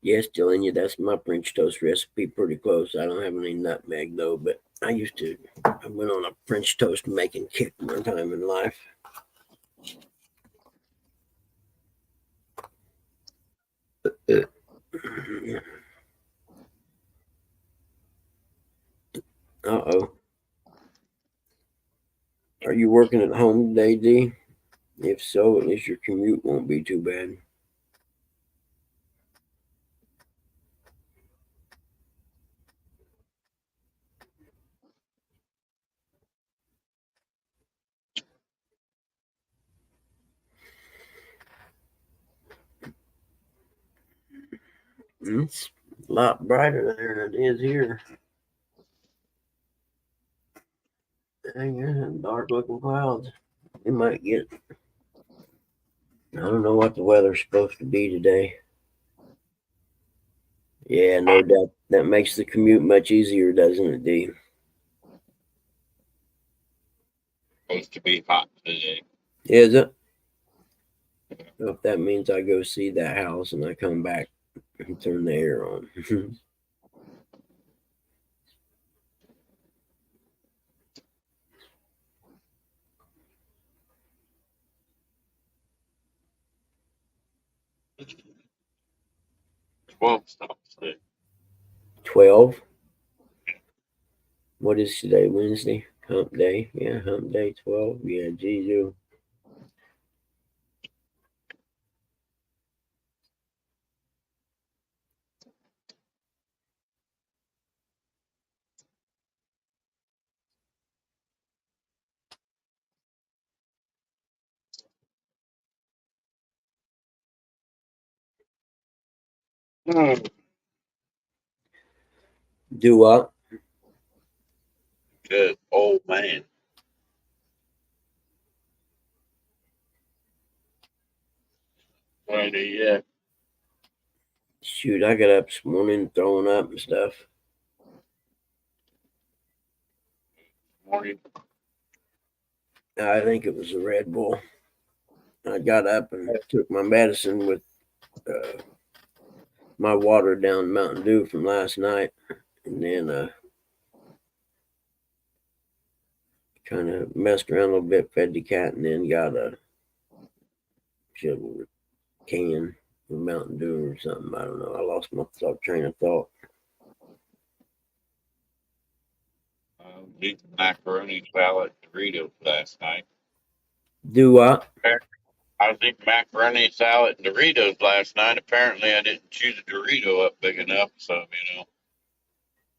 Yes, Jillian, that's my French toast recipe. Pretty close. I don't have any nutmeg though, but I went on a French toast making kick one time in life. Uh-oh. Are you working at home today, D? If so, at least your commute won't be too bad. It's a lot brighter there than it is here. Dang, there's some dark looking clouds. It might get, I don't know what the weather's supposed to be today. Yeah, no doubt. That makes the commute much easier, doesn't it, D? Supposed to be hot today. Is it? So if that means I go see that house and I come back and turn the air on. Stops today. 12. What is today? Wednesday? Hump day. Yeah, hump day 12. Yeah, geez. Do what? Good old man. Right, yeah. Shoot, I got up this morning throwing up and stuff. Morning. I think it was a Red Bull. I got up and took my medicine with my watered down Mountain Dew from last night, and then kind of messed around a little bit, fed the cat, and then got a shovel can of Mountain Dew or something. I don't know. I lost my train of thought. Ate macaroni salad Doritos last night. Do what? I was eating macaroni salad and Doritos last night. Apparently, I didn't chew the Dorito up big enough. So,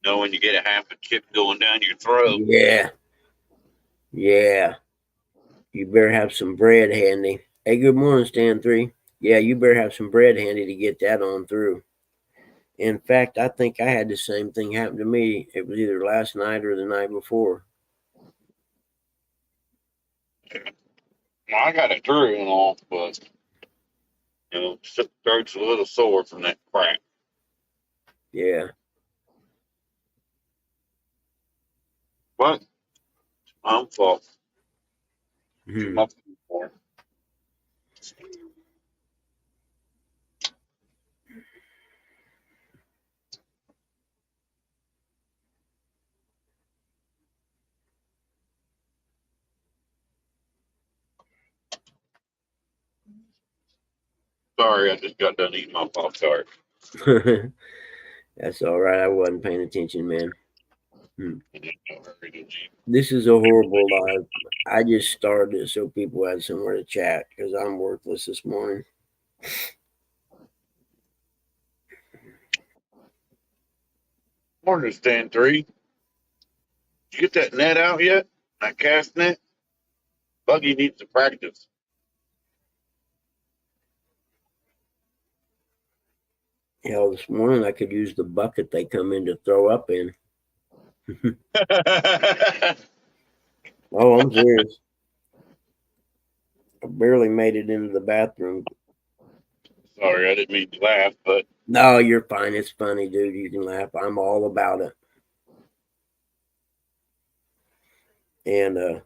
know when you get a half a chip going down your throat. Yeah. Yeah. You better have some bread handy. Hey, good morning, Stan 3. Yeah, you better have some bread handy to get that on through. In fact, I think I had the same thing happen to me. It was either last night or the night before. Well, I got it through and all, but throat's a little sore from that crack. Yeah. But it's my own fault. Hmm. Sorry, I just got done eating my Pop-Tart. That's all right. I wasn't paying attention, man. Hmm. And there's no hurry to Jeep. This is a horrible life. I just started it so people had somewhere to chat because I'm worthless this morning. Morning, Stand 3. Did you get that net out yet? That cast net? Buggy needs to practice. Hell, this morning I could use the bucket they come in to throw up in. Oh, I'm serious. I barely made it into the bathroom. Sorry, I didn't mean to laugh, but No, you're fine. It's funny, dude. You can laugh. I'm all about it. And,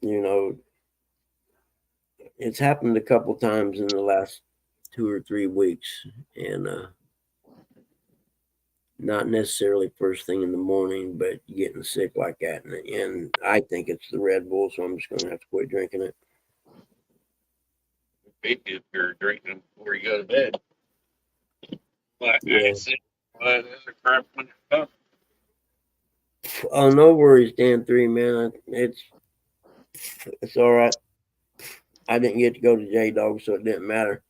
you know, it's happened a couple times in the last 2 or 3 weeks. And, not necessarily first thing in the morning, but getting sick like that. And I think it's the Red Bull, so I'm just going to have to quit drinking it. maybe if you're drinking before you go to bed. Like Yeah. acid, what other crap when you're up. Oh, no worries, Dan 3, man. It's all right. I didn't get to go to J Dog, so it didn't matter.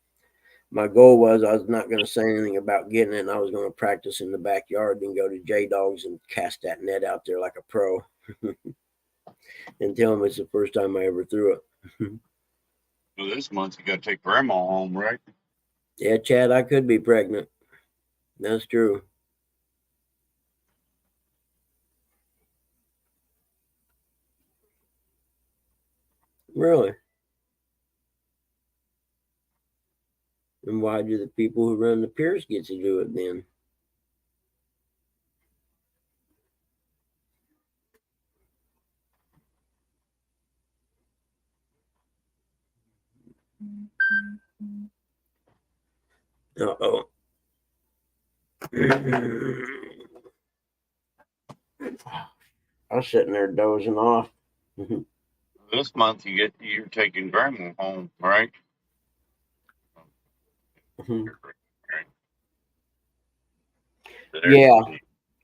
My goal was I was not going to say anything about getting it, and I was going to practice in the backyard, then go to J Dogs and cast that net out there like a pro, and tell them it's the first time I ever threw it. Well, this month you got to take grandma home, right? Yeah, Chad, I could be pregnant. That's true. Really? And why do the people who run the piers get to do it then? Uh-oh. I was sitting there dozing off. This month you're taking grandma home, right? Yeah.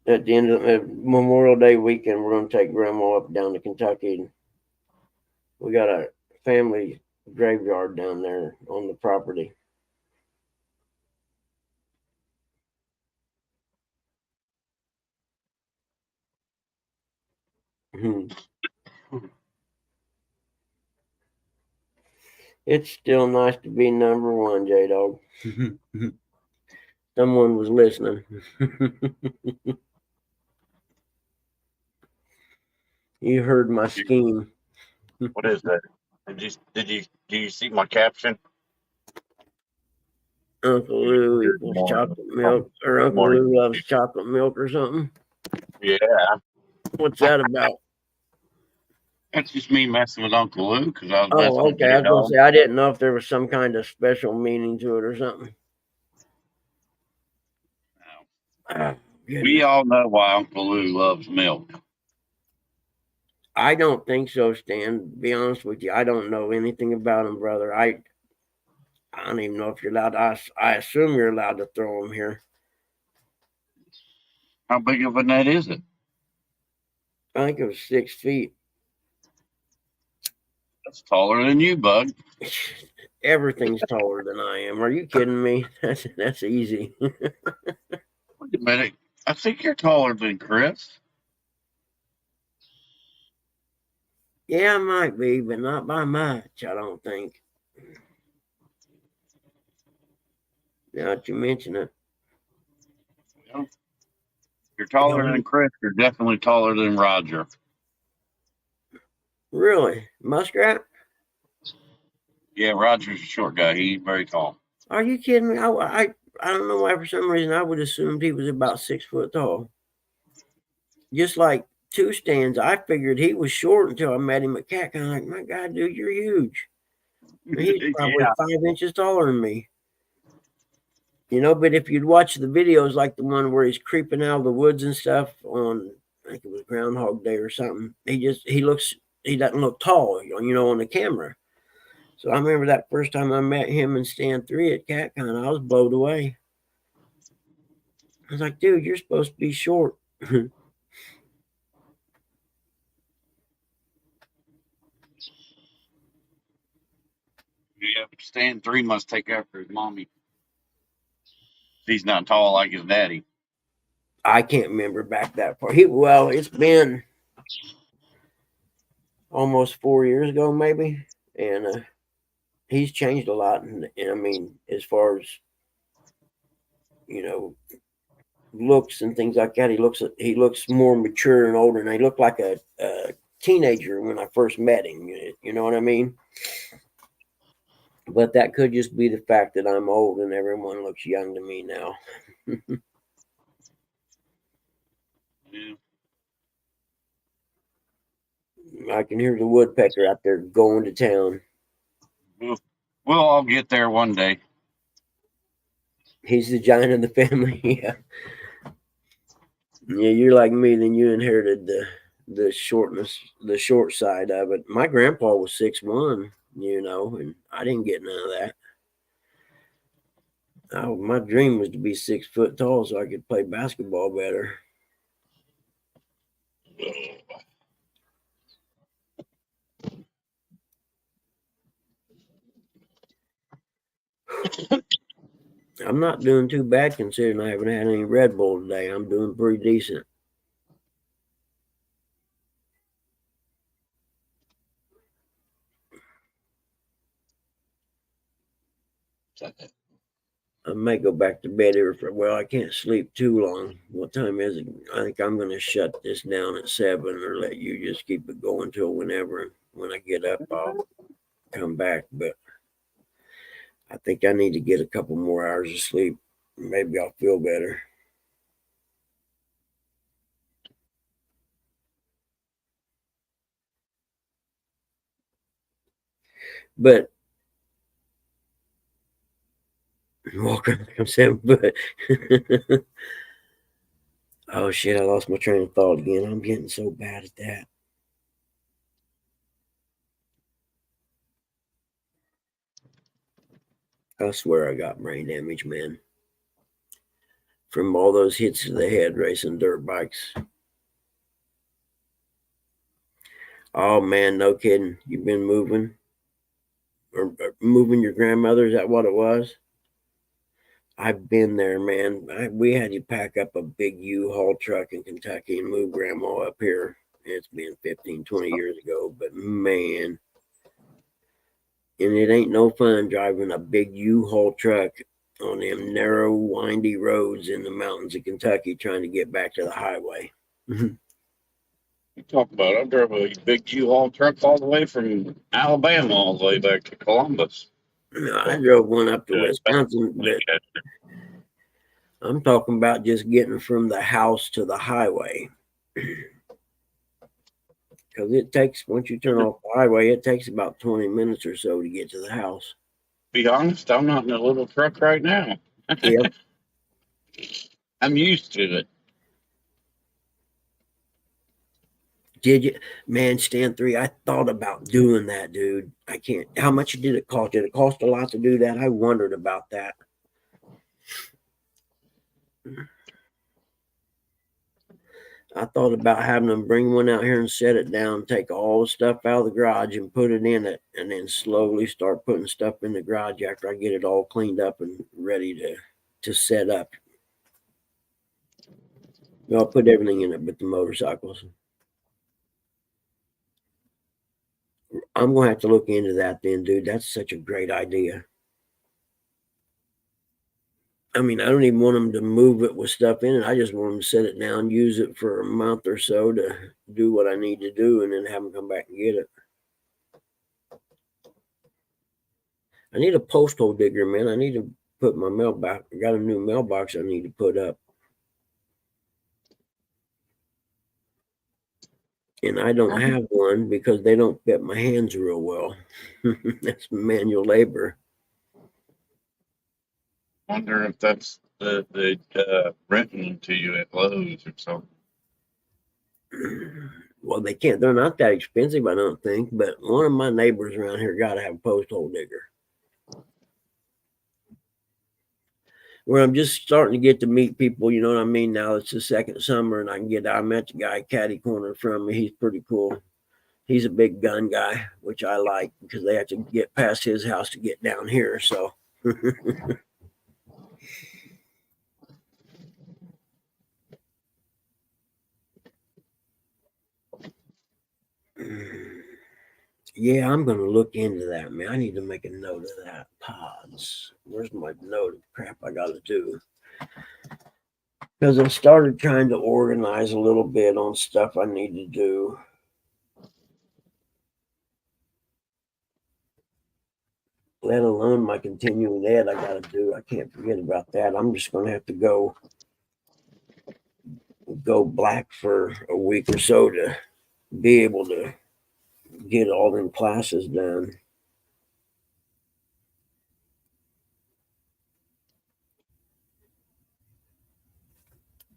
At the end of Memorial Day weekend, we're going to take Grandma up down to Kentucky. We got a family graveyard down there on the property. It's still nice to be number one, J Dog. Someone was listening. You heard my scheme. What is that? Do you see my caption? Uncle Lou equals chocolate milk, or Uncle Lou loves chocolate milk, or something. Yeah, What's that about? that's just me messing with Uncle Lou because I was messing Oh, with okay. I was J going Dog. to say, I didn't know if there was some kind of special meaning to it or something. We all know why Uncle Lou loves milk. I don't think so, Stan. To be honest with you, I don't know anything about him, brother. I don't even know if you're allowed. I assume you're allowed to throw them here. How big of a net is it? I think it was 6 feet. That's taller than you, bud. Everything's taller than I am. Are you kidding me? That's easy. Wait a minute. I think you're taller than Chris. Yeah, I might be, but not by much, I don't think. Now that you mention it. Well, you're taller than Chris. You're definitely taller than Roger. Really? Muskrat? Yeah, Roger's a short guy. He's very tall. Are you kidding me? I don't know why for some reason I would assume he was about 6 foot tall. Just like Two Stands, I figured he was short until I met him at CatCon. Like, my God, dude, you're huge. He's probably 5 inches taller than me. But if you'd watch the videos like the one where he's creeping out of the woods and stuff on, I think it was Groundhog Day or something, he doesn't look tall, on the camera. So I remember that first time I met him and Stan 3 at CatCon, I was blown away. I was like, dude, you're supposed to be short. Yeah, Stan 3 must take after his mommy. He's not tall like his daddy. I can't remember back that far. It's been almost 4 years ago, maybe, and he's changed a lot. And I mean, as far as looks and things like that, he looks more mature and older, and he looked like a teenager when I first met him. You know what I mean? But that could just be the fact that I'm old and everyone looks young to me now. Yeah. I can hear the woodpecker out there going to town. We'll all get there one day. He's the giant of the family. Yeah. Yeah, you're like me, then you inherited the short side of it. My grandpa was 6'1", and I didn't get none of that. My dream was to be 6 foot tall so I could play basketball better. I'm not doing too bad considering I haven't had any Red Bull today. I'm doing pretty decent. I may go back to bed here I can't sleep too long. What time is it? I think I'm going to shut this down at 7 or let you just keep it going till whenever. When I get up, I'll come back. But I think I need to get a couple more hours of sleep. Maybe I'll feel better. But welcome, I'm saying, but oh shit, I lost my train of thought again. I'm getting so bad at that. I swear I got brain damage, man. From all those hits to the head racing dirt bikes. Oh man, no kidding. You've been moving or moving your grandmother? Is that what it was? I've been there, man. We had to pack up a big U-Haul truck in Kentucky and move grandma up here. It's been 15, 20 years ago, but man, and it ain't no fun driving a big U-Haul truck on them narrow, windy roads in the mountains of Kentucky trying to get back to the highway. You talk about I drove a big U-Haul truck all the way from Alabama all the way back to Columbus. I drove one up to Wisconsin, but I'm talking about just getting from the house to the highway. Because it takes, once you turn off the highway, it takes about 20 minutes or so to get to the house. Be honest, I'm not in a little truck right now. Yep. I'm used to it. Did you, man, Stan 3, I thought about doing that, dude. I can't. How much did it cost? Did it cost a lot to do that? I wondered about that. I thought about having them bring one out here and set it down, take all the stuff out of the garage and put it in it, and then slowly start putting stuff in the garage after I get it all cleaned up and ready to set up. I'll put everything in it but the motorcycles. I'm going to have to look into that then, dude. That's such a great idea. I mean, I don't even want them to move it with stuff in it. I just want them to set it down, use it for a month or so to do what I need to do, and then have them come back and get it. I need a post hole digger, man. I need to put my mailbox. I got a new mailbox I need to put up. And I don't have one because they don't fit my hands real well. That's manual labor. Wonder if that's the renting to you at Lowe's or something. Well, they can't. They're not that expensive, I don't think. But one of my neighbors around here got to have a post hole digger. where I'm just starting to get to meet people. You know what I mean? Now it's the second summer, and I met the guy catty corner from me. He's pretty cool. He's a big gun guy, which I like because they have to get past his house to get down here. So. Yeah, I'm gonna look into that, man. I need to make a note of that. Pods. Where's my note of crap I gotta do? Because I started trying to organize a little bit on stuff I need to do. Let alone my continuing ed I gotta do. I can't forget about that. I'm just gonna have to go black for a week or so to be able to get all them classes done.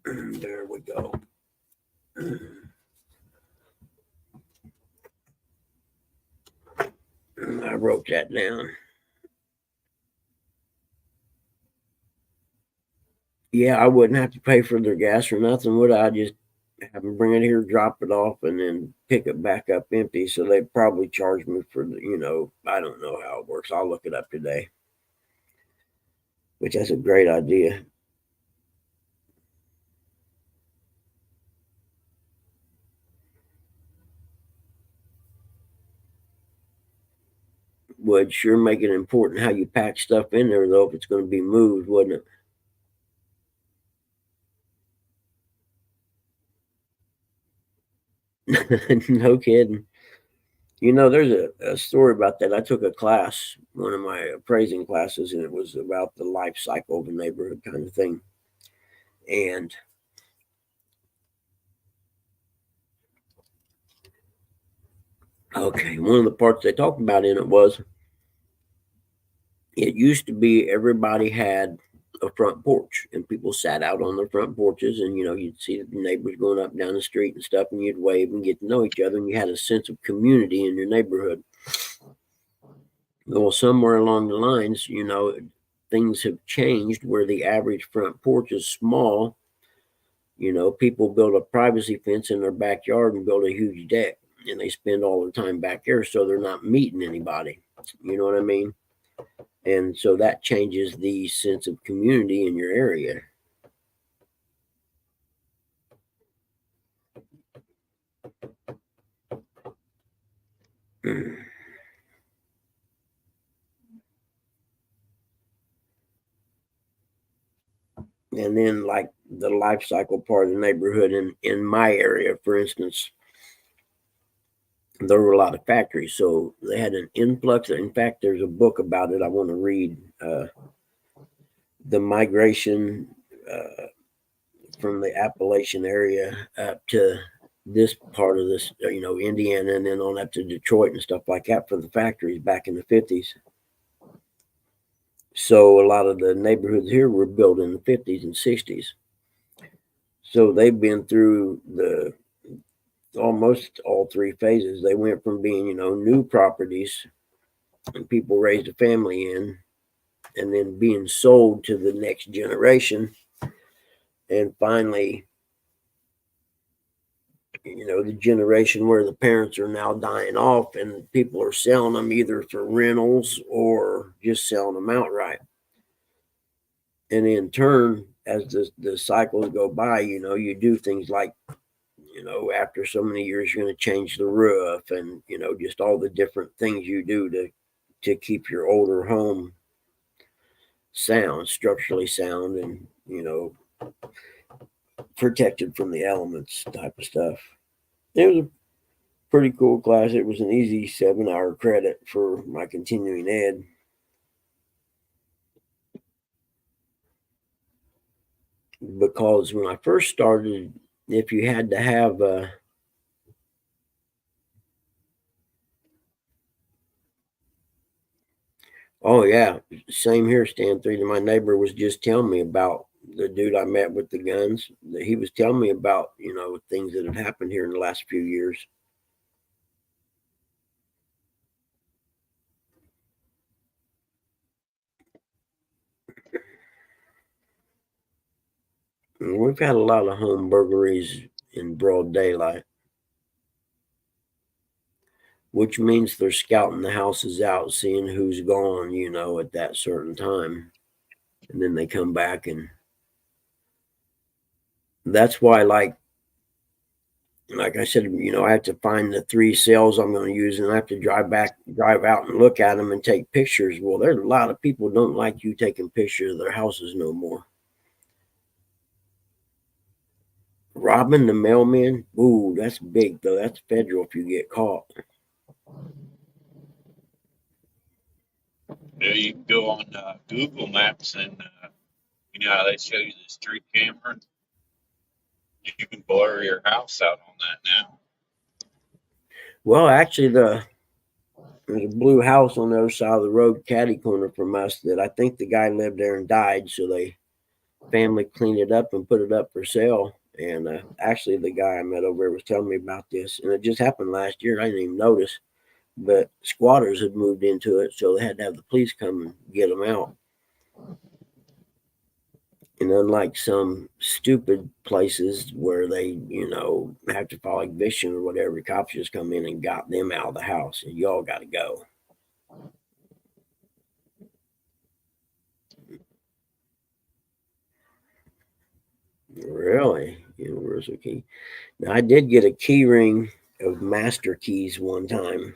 There we go. I wrote that down. Yeah, I wouldn't have to pay for their gas or nothing, would I? Just have them bring it here, drop it off, and then pick it back up empty. So they'd probably charge me for I don't know how it works. I'll look it up today, which that's a great idea. Would sure make it important how you pack stuff in there, though, if it's going to be moved, wouldn't it? No kidding. There's a story about that. I took a class, one of my appraising classes, and it was about the life cycle of a neighborhood kind of thing. And okay, one of the parts they talked about in it was it used to be everybody had a front porch and people sat out on their front porches, and you'd see the neighbors going up and down the street and stuff, and you'd wave and get to know each other, and you had a sense of community in your neighborhood. Well, somewhere along the lines, things have changed where the average front porch is small. People build a privacy fence in their backyard and build a huge deck, and they spend all their time back there, so they're not meeting anybody. You know what I mean? And so that changes the sense of community in your area. And then, like the life cycle part of the neighborhood in my area, for instance, there were a lot of factories, so they had an influx. In fact, there's a book about it I want to read. The migration from the Appalachian area up to this part of this, Indiana, and then on up to Detroit and stuff like that for the factories back in the 50s. So a lot of the neighborhoods here were built in the 50s and 60s. So they've been through almost all three phases. They went from being, new properties and people raised a family in, and then being sold to the next generation. And finally, the generation where the parents are now dying off and people are selling them either for rentals or just selling them outright. And in turn, as the cycles go by, you do things like, after so many years, you're going to change the roof and, just all the different things you do to keep your older home sound, structurally sound, and, protected from the elements type of stuff. It was a pretty cool class. It was an easy 7-hour credit for my continuing ed. Because when I first started, if you had to have oh yeah, same here, Stan 3. My neighbor was just telling me about the dude I met with the guns. He was telling me about, things that have happened here in the last few years. We've had a lot of home burglaries in broad daylight, which means they're scouting the houses out, seeing who's gone, at that certain time. And then they come back, and that's why, like I said, I have to find the 3 cells I'm going to use, and I have to drive out and look at them and take pictures. Well, there's a lot of people don't like you taking pictures of their houses no more. Robbing the mailman, ooh, that's big though. That's federal if you get caught. You can go on Google Maps and you know how they show you the street camera. You can blur your house out on that now. Well, actually, there's a blue house on the other side of the road, catty corner from us, that I think the guy lived there and died. So they family cleaned it up and put it up for sale. And actually, the guy I met over there was telling me about this, and it just happened last year. I didn't even notice, but squatters had moved into it, so they had to have the police come and get them out. And unlike some stupid places where they, have to file eviction or whatever, the cops just come in and got them out of the house, and y'all got to go. Really? Universal key. Now, I did get a key ring of master keys one time.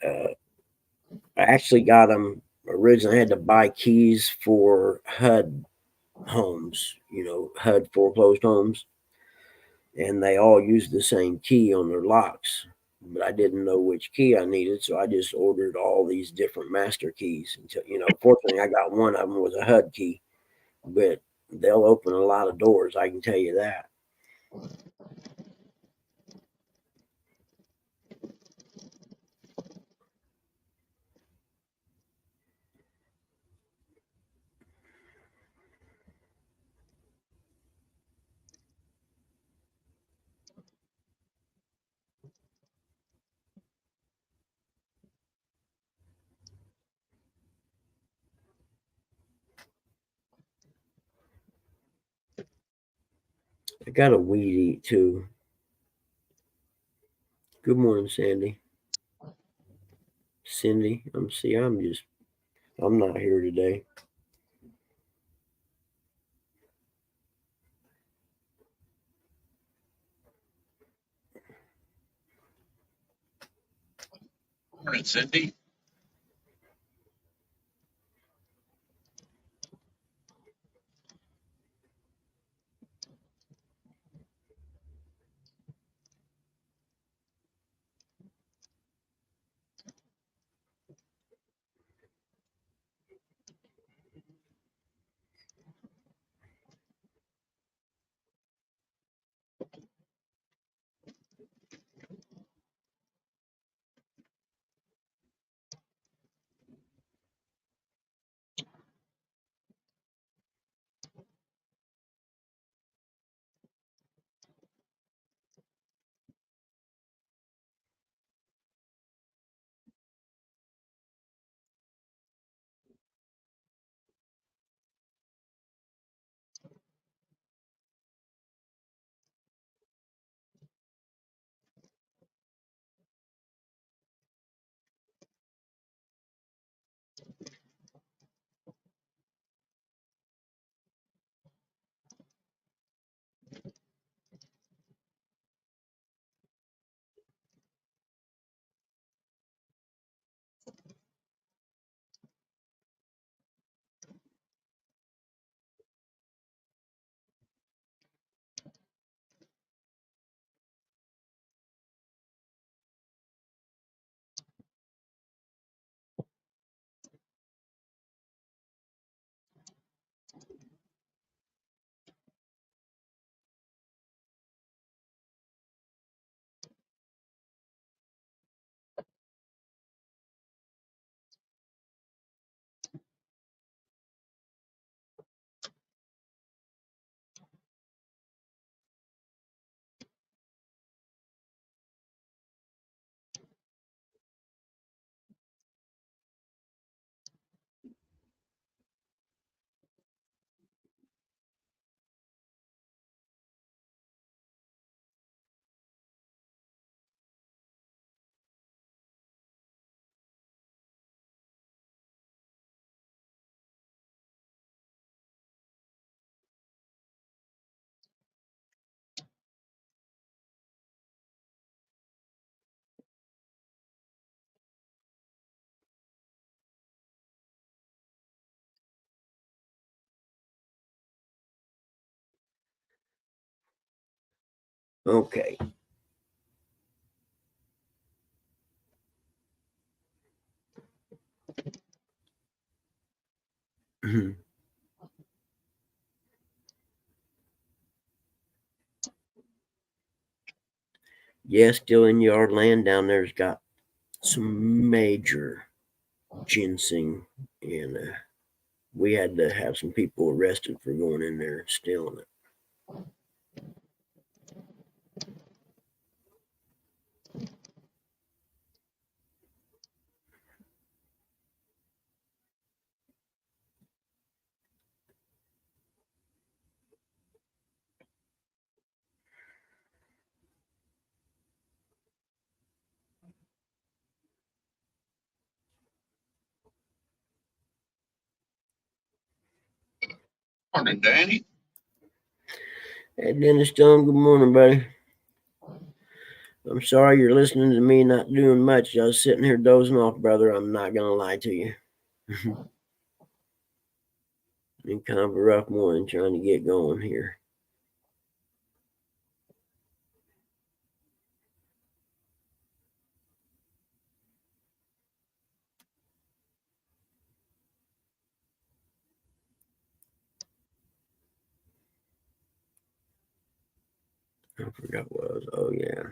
I actually got them originally. I had to buy keys for HUD homes, HUD foreclosed homes, and they all used the same key on their locks. But I didn't know which key I needed, so I just ordered all these different master keys. Until, fortunately, I got one of them was a HUD key, but they'll open a lot of doors. I can tell you that. I got a weed eat too. Good morning, Sandy. Cindy, I'm not here today. Morning, Cindy. Okay. Yeah, still in yard land down there's got some major ginseng, and we had to have some people arrested for going in there and stealing it. Morning, Danny. Hey, Dennis Stone, good morning, buddy. I'm sorry you're listening to me not doing much. I was sitting here dozing off, brother. I'm not going to lie to you. Been kind of a rough morning trying to get going here. I forgot what I was. Oh, yeah.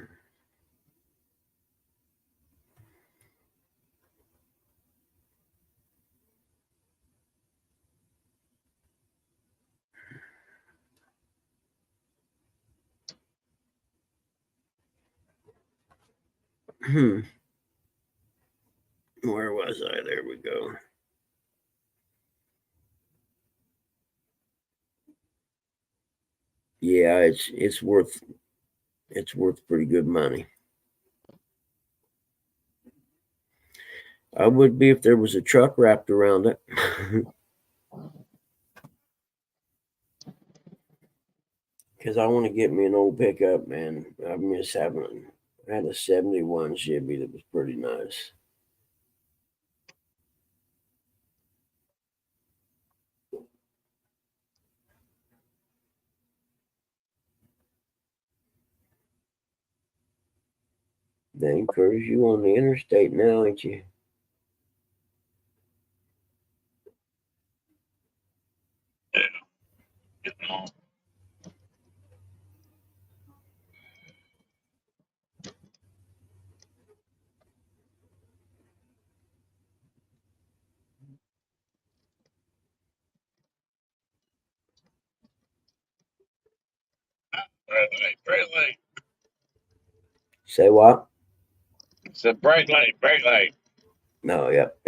Where was I? There we go. Yeah, it's worth pretty good money. I would be if there was a truck wrapped around it. Because I want to get me an old pickup, man. I miss having. I had a '71 Chevy that was pretty nice. Dang, Curtis, you on the interstate now, ain't you? Yeah, getting on. Bright light. Say what? It's a bright light, bright light. No, yep.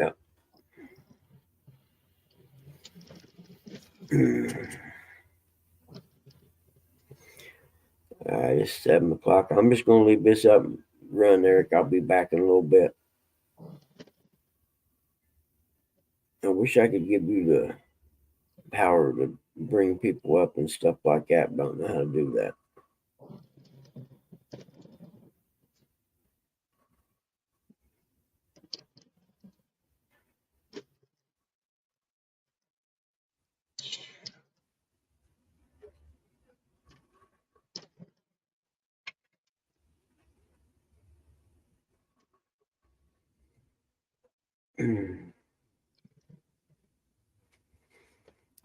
It's 7 o'clock. I'm just gonna leave this up and run, Eric. I'll be back in a little bit. I wish I could give you the power to bring people up and stuff like that, but I don't know how to do that.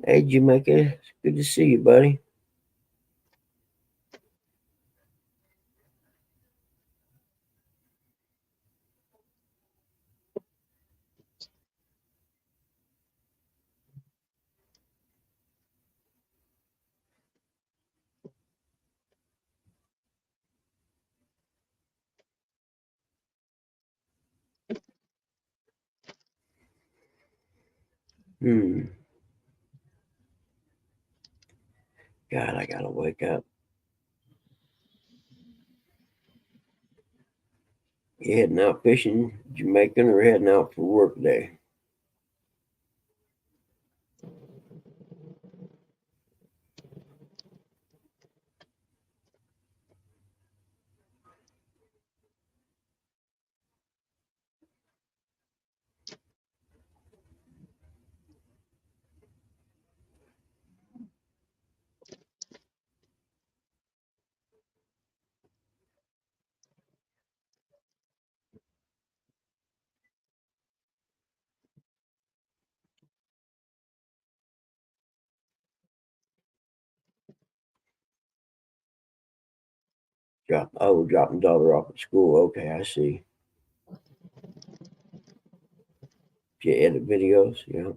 Hey, Jamaica, it's good to see you, buddy. God, I gotta wake up. You heading out fishing, Jamaican, or heading out for work day? Dropping daughter off at school. Okay, I see. You edit videos, yeah.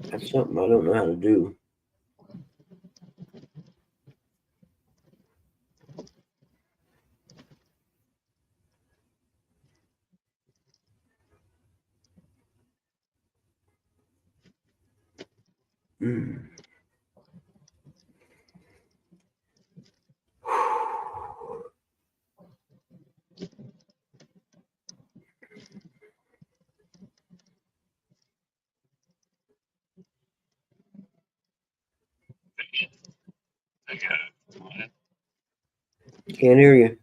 That's something I don't know how to do. Mm. I got it. Can't hear you.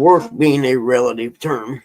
Work being a relative term.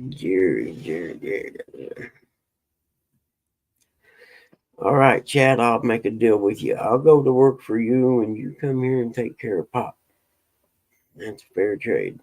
Jerry. All right, Chad, I'll make a deal with you. I'll go to work for you and you come here and take care of Pop. That's fair trade.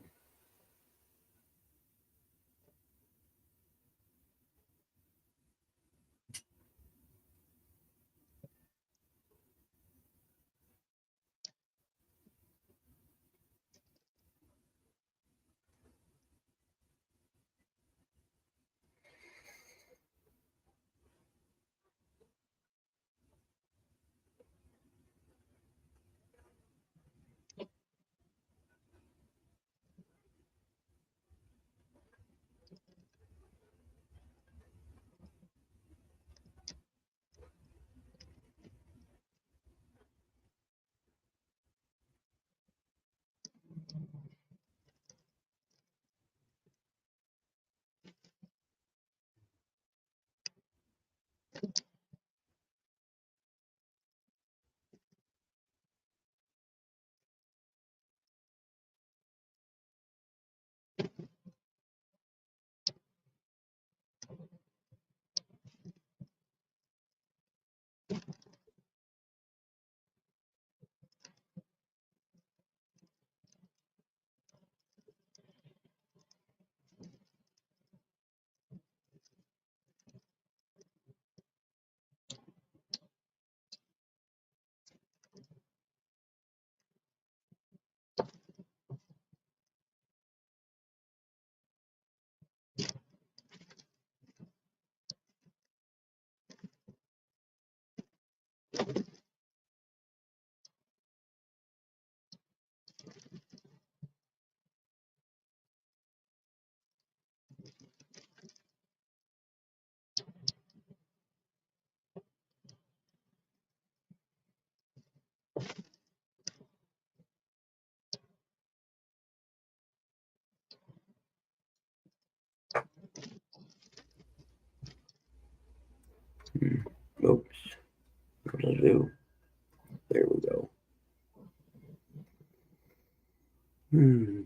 Oops. What did I do? There we go. Hmm.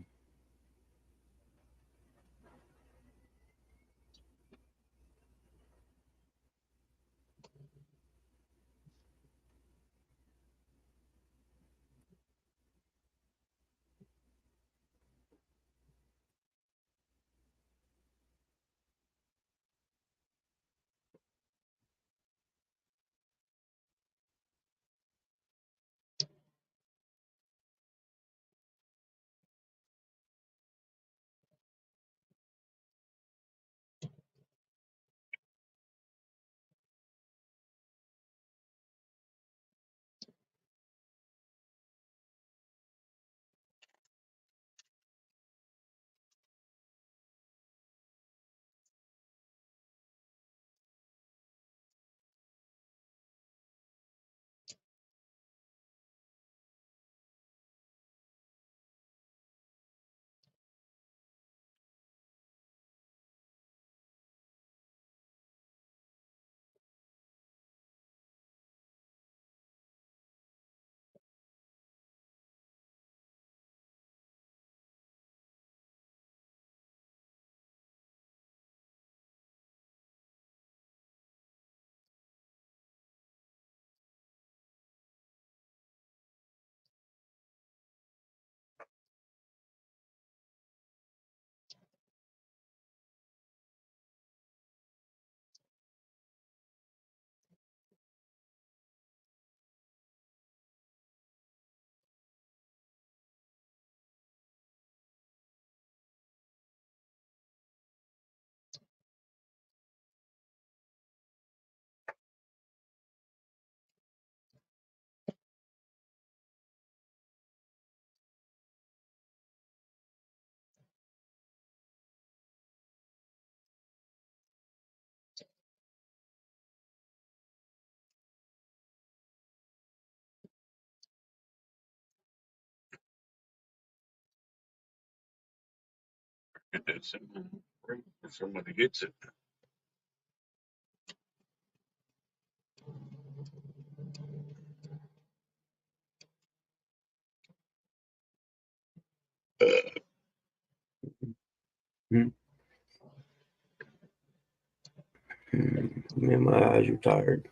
Get that someone, or somebody gets it. Man, my eyes are tired.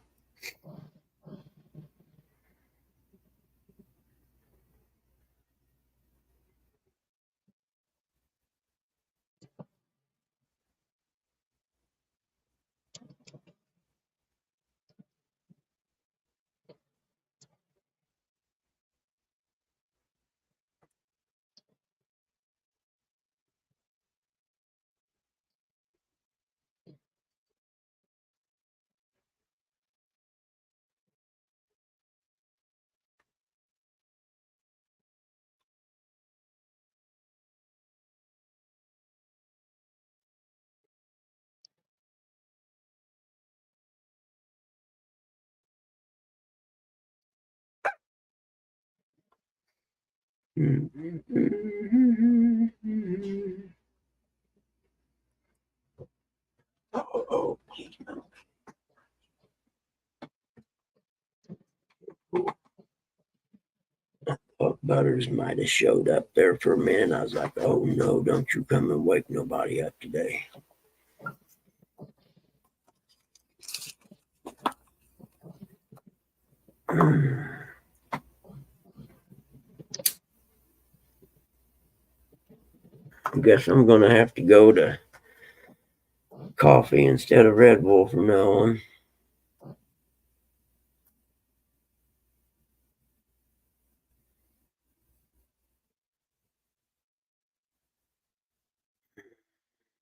Oh, please no. Thought Butters might have showed up there for a minute. I was like, oh no, don't you come and wake nobody up today. I guess I'm going to have to go to coffee instead of Red Bull from now on.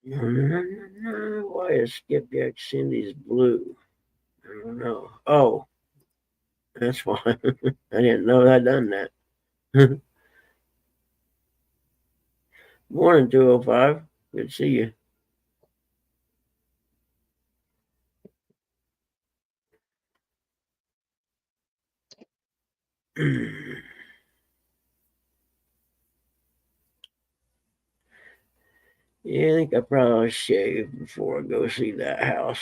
Why is Skipjack Cindy's blue? I don't know. Oh, that's why. I didn't know I'd done that. Morning, 205. Good to see you. Yeah, I think I probably shave before I go see that house.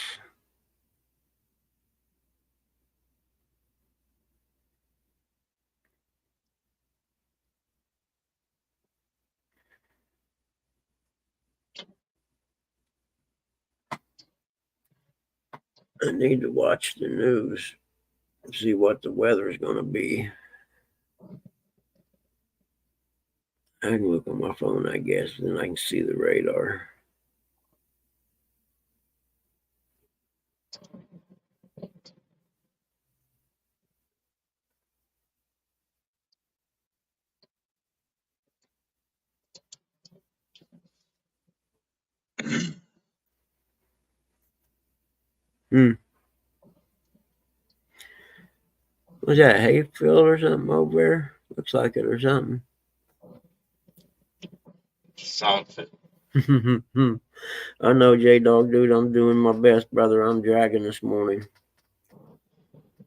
I need to watch the news and see what the weather is going to be. I can look on my phone, I guess, then I can see the radar. Was that a hay field or something over there? Looks like it or something. Something. I know, J Dog, dude. I'm doing my best, brother. I'm dragging this morning.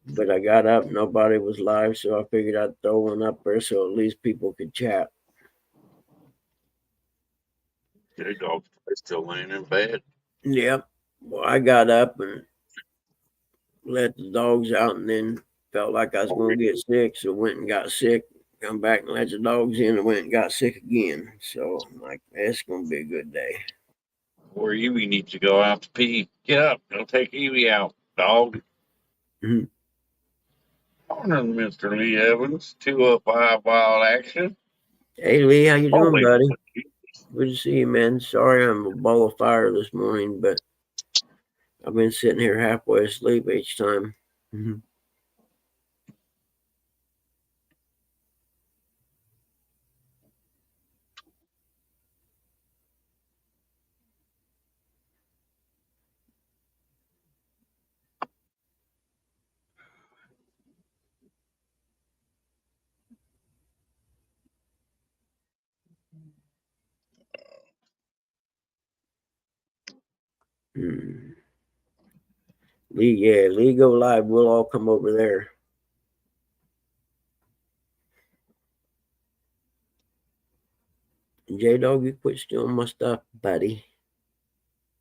But I got up, nobody was live, so I figured I'd throw one up there so at least people could chat. Your dog's still laying in bed. Yep. Well, I got up and let the dogs out and then felt like I was going to get sick, so went and got sick. Come back and let the dogs in and went and got sick again. So I'm like, it's going to be a good day. Or Evie needs to go out to pee. Get up. Go take Evie out, dog. Mhm. Morning, Mr. Lee Evans. 205 Wild Action. Hey, Lee, how you doing, Holy buddy? moly. Good to see you, man. Sorry I'm a ball of fire this morning, but I've been sitting here halfway asleep each time. Lee go live. We'll all come over there. J Dog, you quit stealing my stuff, buddy.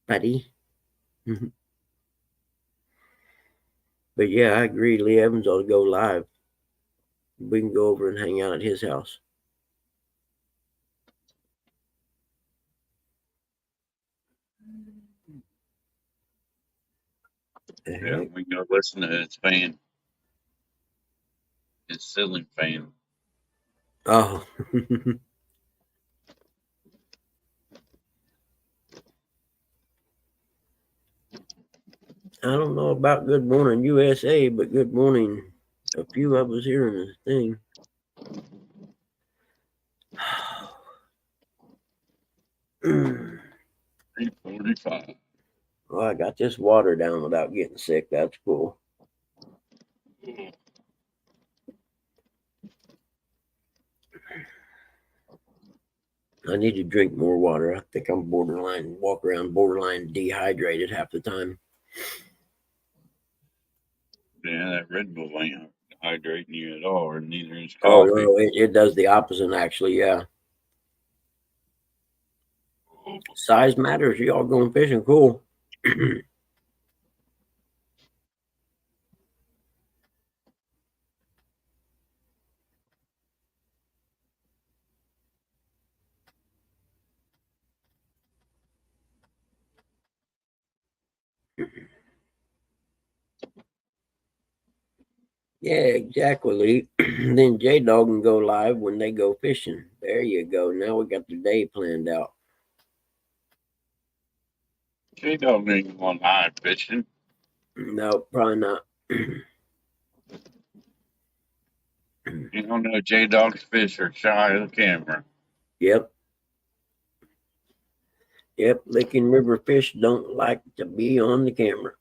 Buddy. But yeah, I agree. Lee Evans ought to go live. We can go over and hang out at his house. Yeah, we can go listen to his fan. His ceiling fan. Oh. I don't know about Good Morning USA, but Good Morning, a few of us here in this thing. Mm. 3:45. Well, I got this water down without getting sick. That's cool. I need to drink more water. I think I'm walk around borderline dehydrated half the time. Yeah, that Red Bull ain't hydrating you at all, or neither is Oh, coffee. no, it does the opposite, actually, yeah. Size matters. Y'all going fishing, cool. Yeah, exactly. Then J Dog can go live when they go fishing. There you go. Now we got the day planned out. J Dog ain't going live fishing. No, probably not. You don't know J Dog's fish are shy of the camera. Yep. Yep. Licking River fish don't like to be on the camera.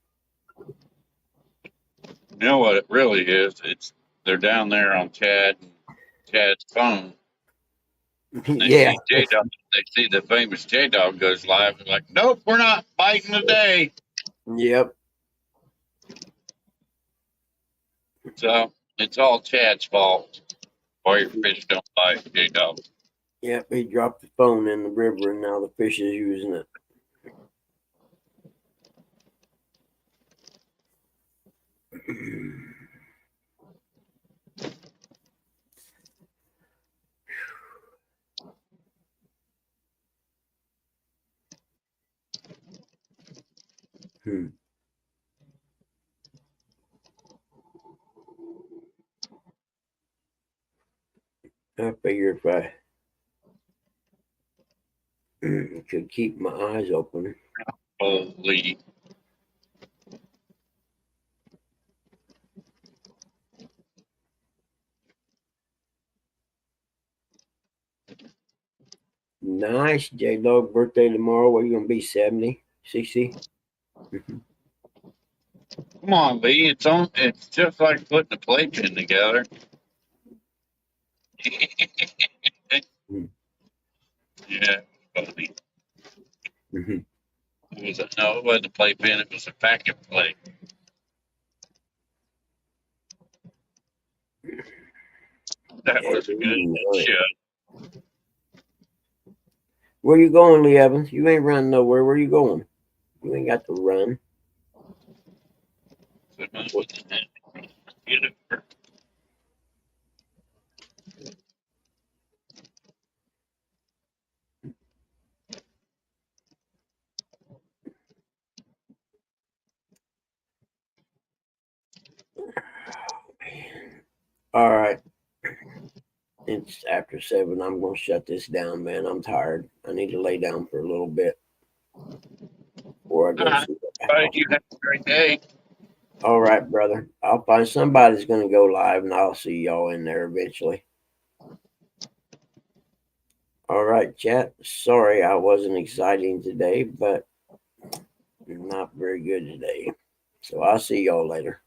You know what it really is? They're down there on Chad's phone. They Yeah. see J Dog. They see the famous J Dog goes live. And like, nope, we're not biting today. Yep. So it's all Chad's fault. Why your fish don't bite J Dog. Yep. He dropped the phone in the river and now the fish is using it. I figure if I could keep my eyes open. Holy. Nice. J Dog birthday tomorrow. What are you going to be, 70, 60? Come on, Lee. It's just like putting a playpen together. Yeah, funny. No, it wasn't a playpen. It was a packet play. That was a good show. Where you going, Lee Evans? You ain't running nowhere. Where you going? You ain't got to run. Get it. All right. It's after 7. I'm going to shut this down, man. I'm tired. I need to lay down for a little bit before I go see the house. You have a great day. All right, brother. I'll find somebody's going to go live and I'll see y'all in there eventually. All right, chat. Sorry I wasn't exciting today, but not very good today. So I'll see y'all later.